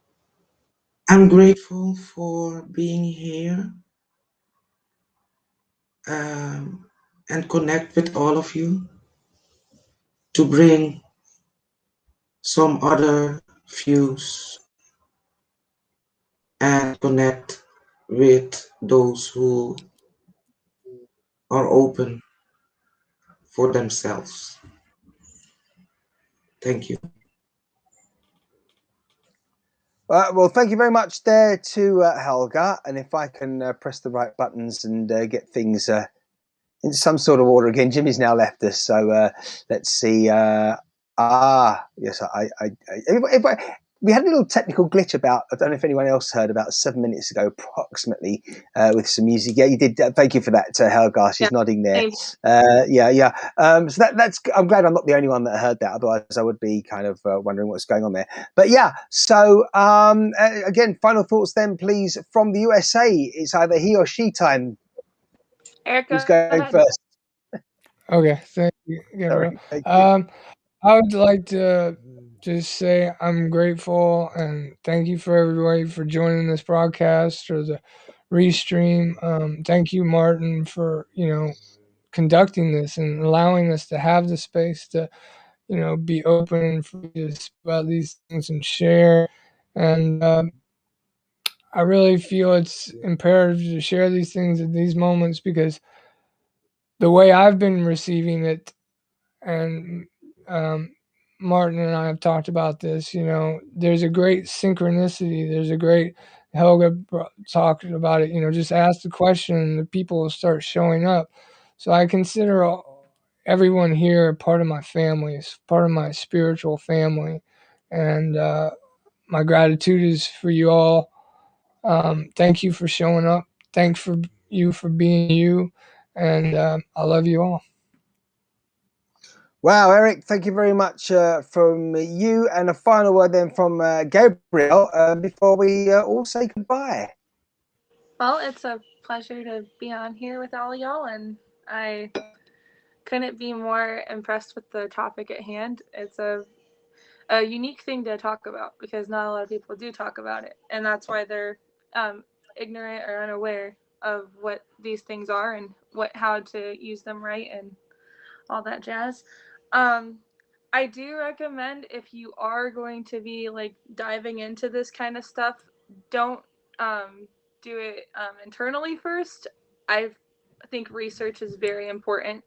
D: I'm grateful for being here and connect with all of you to bring some other views and connect with those who are open for themselves. Thank you.
A: Well, thank you very much there to Helga. And if I can press the right buttons and get things in some sort of order again. Jimmy's now left us, so let's see. Yes, we had a little technical glitch about, I don't know if anyone else heard, about 7 minutes ago, approximately, with some music. Yeah, you did. Thank you for that, Helga. She's nodding there. So that's. I'm glad I'm not the only one that heard that. Otherwise, I would be kind of wondering what's going on there. But yeah. So again, final thoughts then, please, from the USA. It's either he or she time.
E: Erica,
A: who's going first?
C: Okay, thank you, Gabriel. I would like to just say I'm grateful and thank you for everybody for joining this broadcast or the restream. Thank you, Martin, for conducting this and allowing us to have the space to, be open and free to speak about these things and share. And I really feel it's imperative to share these things at these moments, because the way I've been receiving it, and Martin and I have talked about this, there's a great synchronicity. There's a great, Helga talked about it, just ask the question and the people will start showing up. So I consider everyone here a part of my family, it's part of my spiritual family. And my gratitude is for you all. Thank you for showing up. Thanks for you for being you. And I love you all.
A: Wow, Eric, thank you very much from you. And a final word then from Gabriel before we all say goodbye.
E: Well, it's a pleasure to be on here with all y'all, and I couldn't be more impressed with the topic at hand. It's a unique thing to talk about, because not a lot of people do talk about it, and that's why they're ignorant or unaware of what these things are and how to use them right and all that jazz. I do recommend, if you are going to be like diving into this kind of stuff, don't do it internally first. I think research is very important.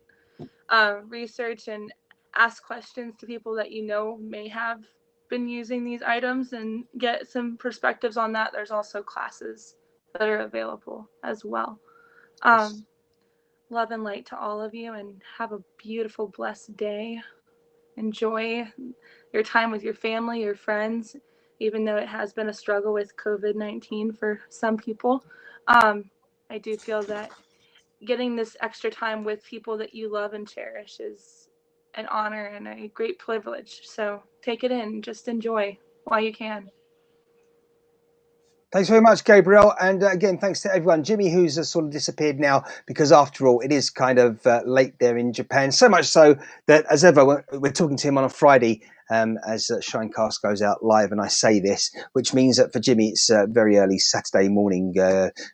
E: Research and ask questions to people that may have been using these items and get some perspectives on that. There's also classes that are available as well. Love and light to all of you, and have a beautiful, blessed day. Enjoy your time with your family, your friends, even though it has been a struggle with COVID-19 for some people. I do feel that getting this extra time with people that you love and cherish is an honor and a great privilege. So take it in, just enjoy while you can.
A: Thanks very much, Gabriel. And again, thanks to everyone. Jimmy, who's sort of disappeared now, because after all, it is kind of late there in Japan. So much so that, as ever, we're talking to him on a Friday as ShineCast goes out live. And I say this, which means that for Jimmy, it's very early Saturday morning,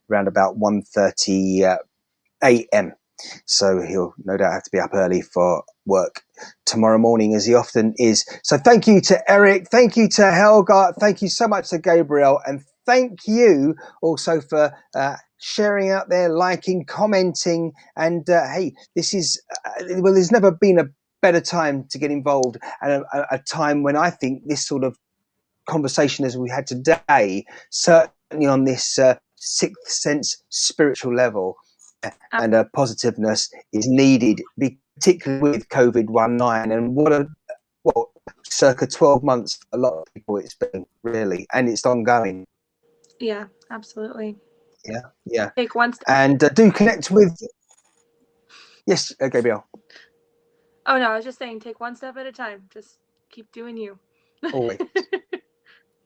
A: around about 1:30 a.m. So he'll no doubt have to be up early for work tomorrow morning, as he often is. So thank you to Eric. Thank you to Helga. Thank you so much to Gabriel. And thank you also for sharing out there, liking, commenting. And hey, this is, well, there's never been a better time to get involved, and a time when I think this sort of conversation as we had today, certainly on this sixth sense spiritual level, and positiveness is needed, particularly with COVID-19. And what circa 12 months for a lot of people it's been, really, and it's ongoing.
E: Yeah, absolutely.
A: Yeah.
E: Take one step.
A: And do connect with. Yes, Gabriel.
E: Oh no, I was just saying, take one step at a time. Just keep doing you.
A: Always.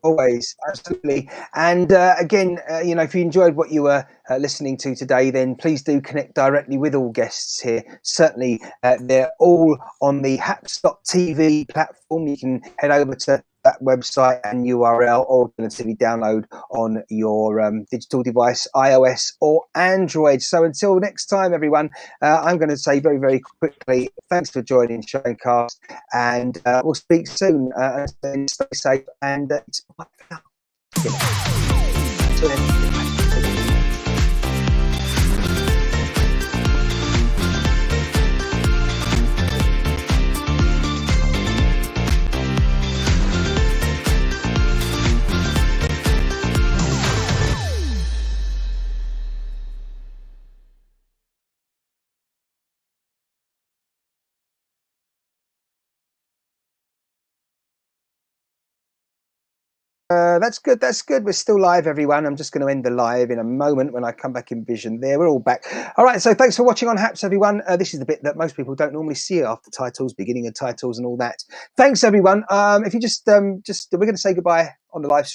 A: Always, absolutely. And again, if you enjoyed what you were listening to today, then please do connect directly with all guests here. Certainly, they're all on the haps.tv platform. You can head over to that website and URL, or alternatively download on your digital device, iOS or Android. So until next time, everyone, I'm going to say very, very quickly, thanks for joining ShineCast, and we'll speak soon. And stay safe, and it's bye for now. Until then. That's good. That's good. We're still live, everyone. I'm just going to end the live in a moment when I come back in vision there. We're all back. All right. So thanks for watching on Haps, everyone. This is the bit that most people don't normally see after titles, beginning of titles and all that. Thanks, everyone. If you just we're going to say goodbye on the live stream.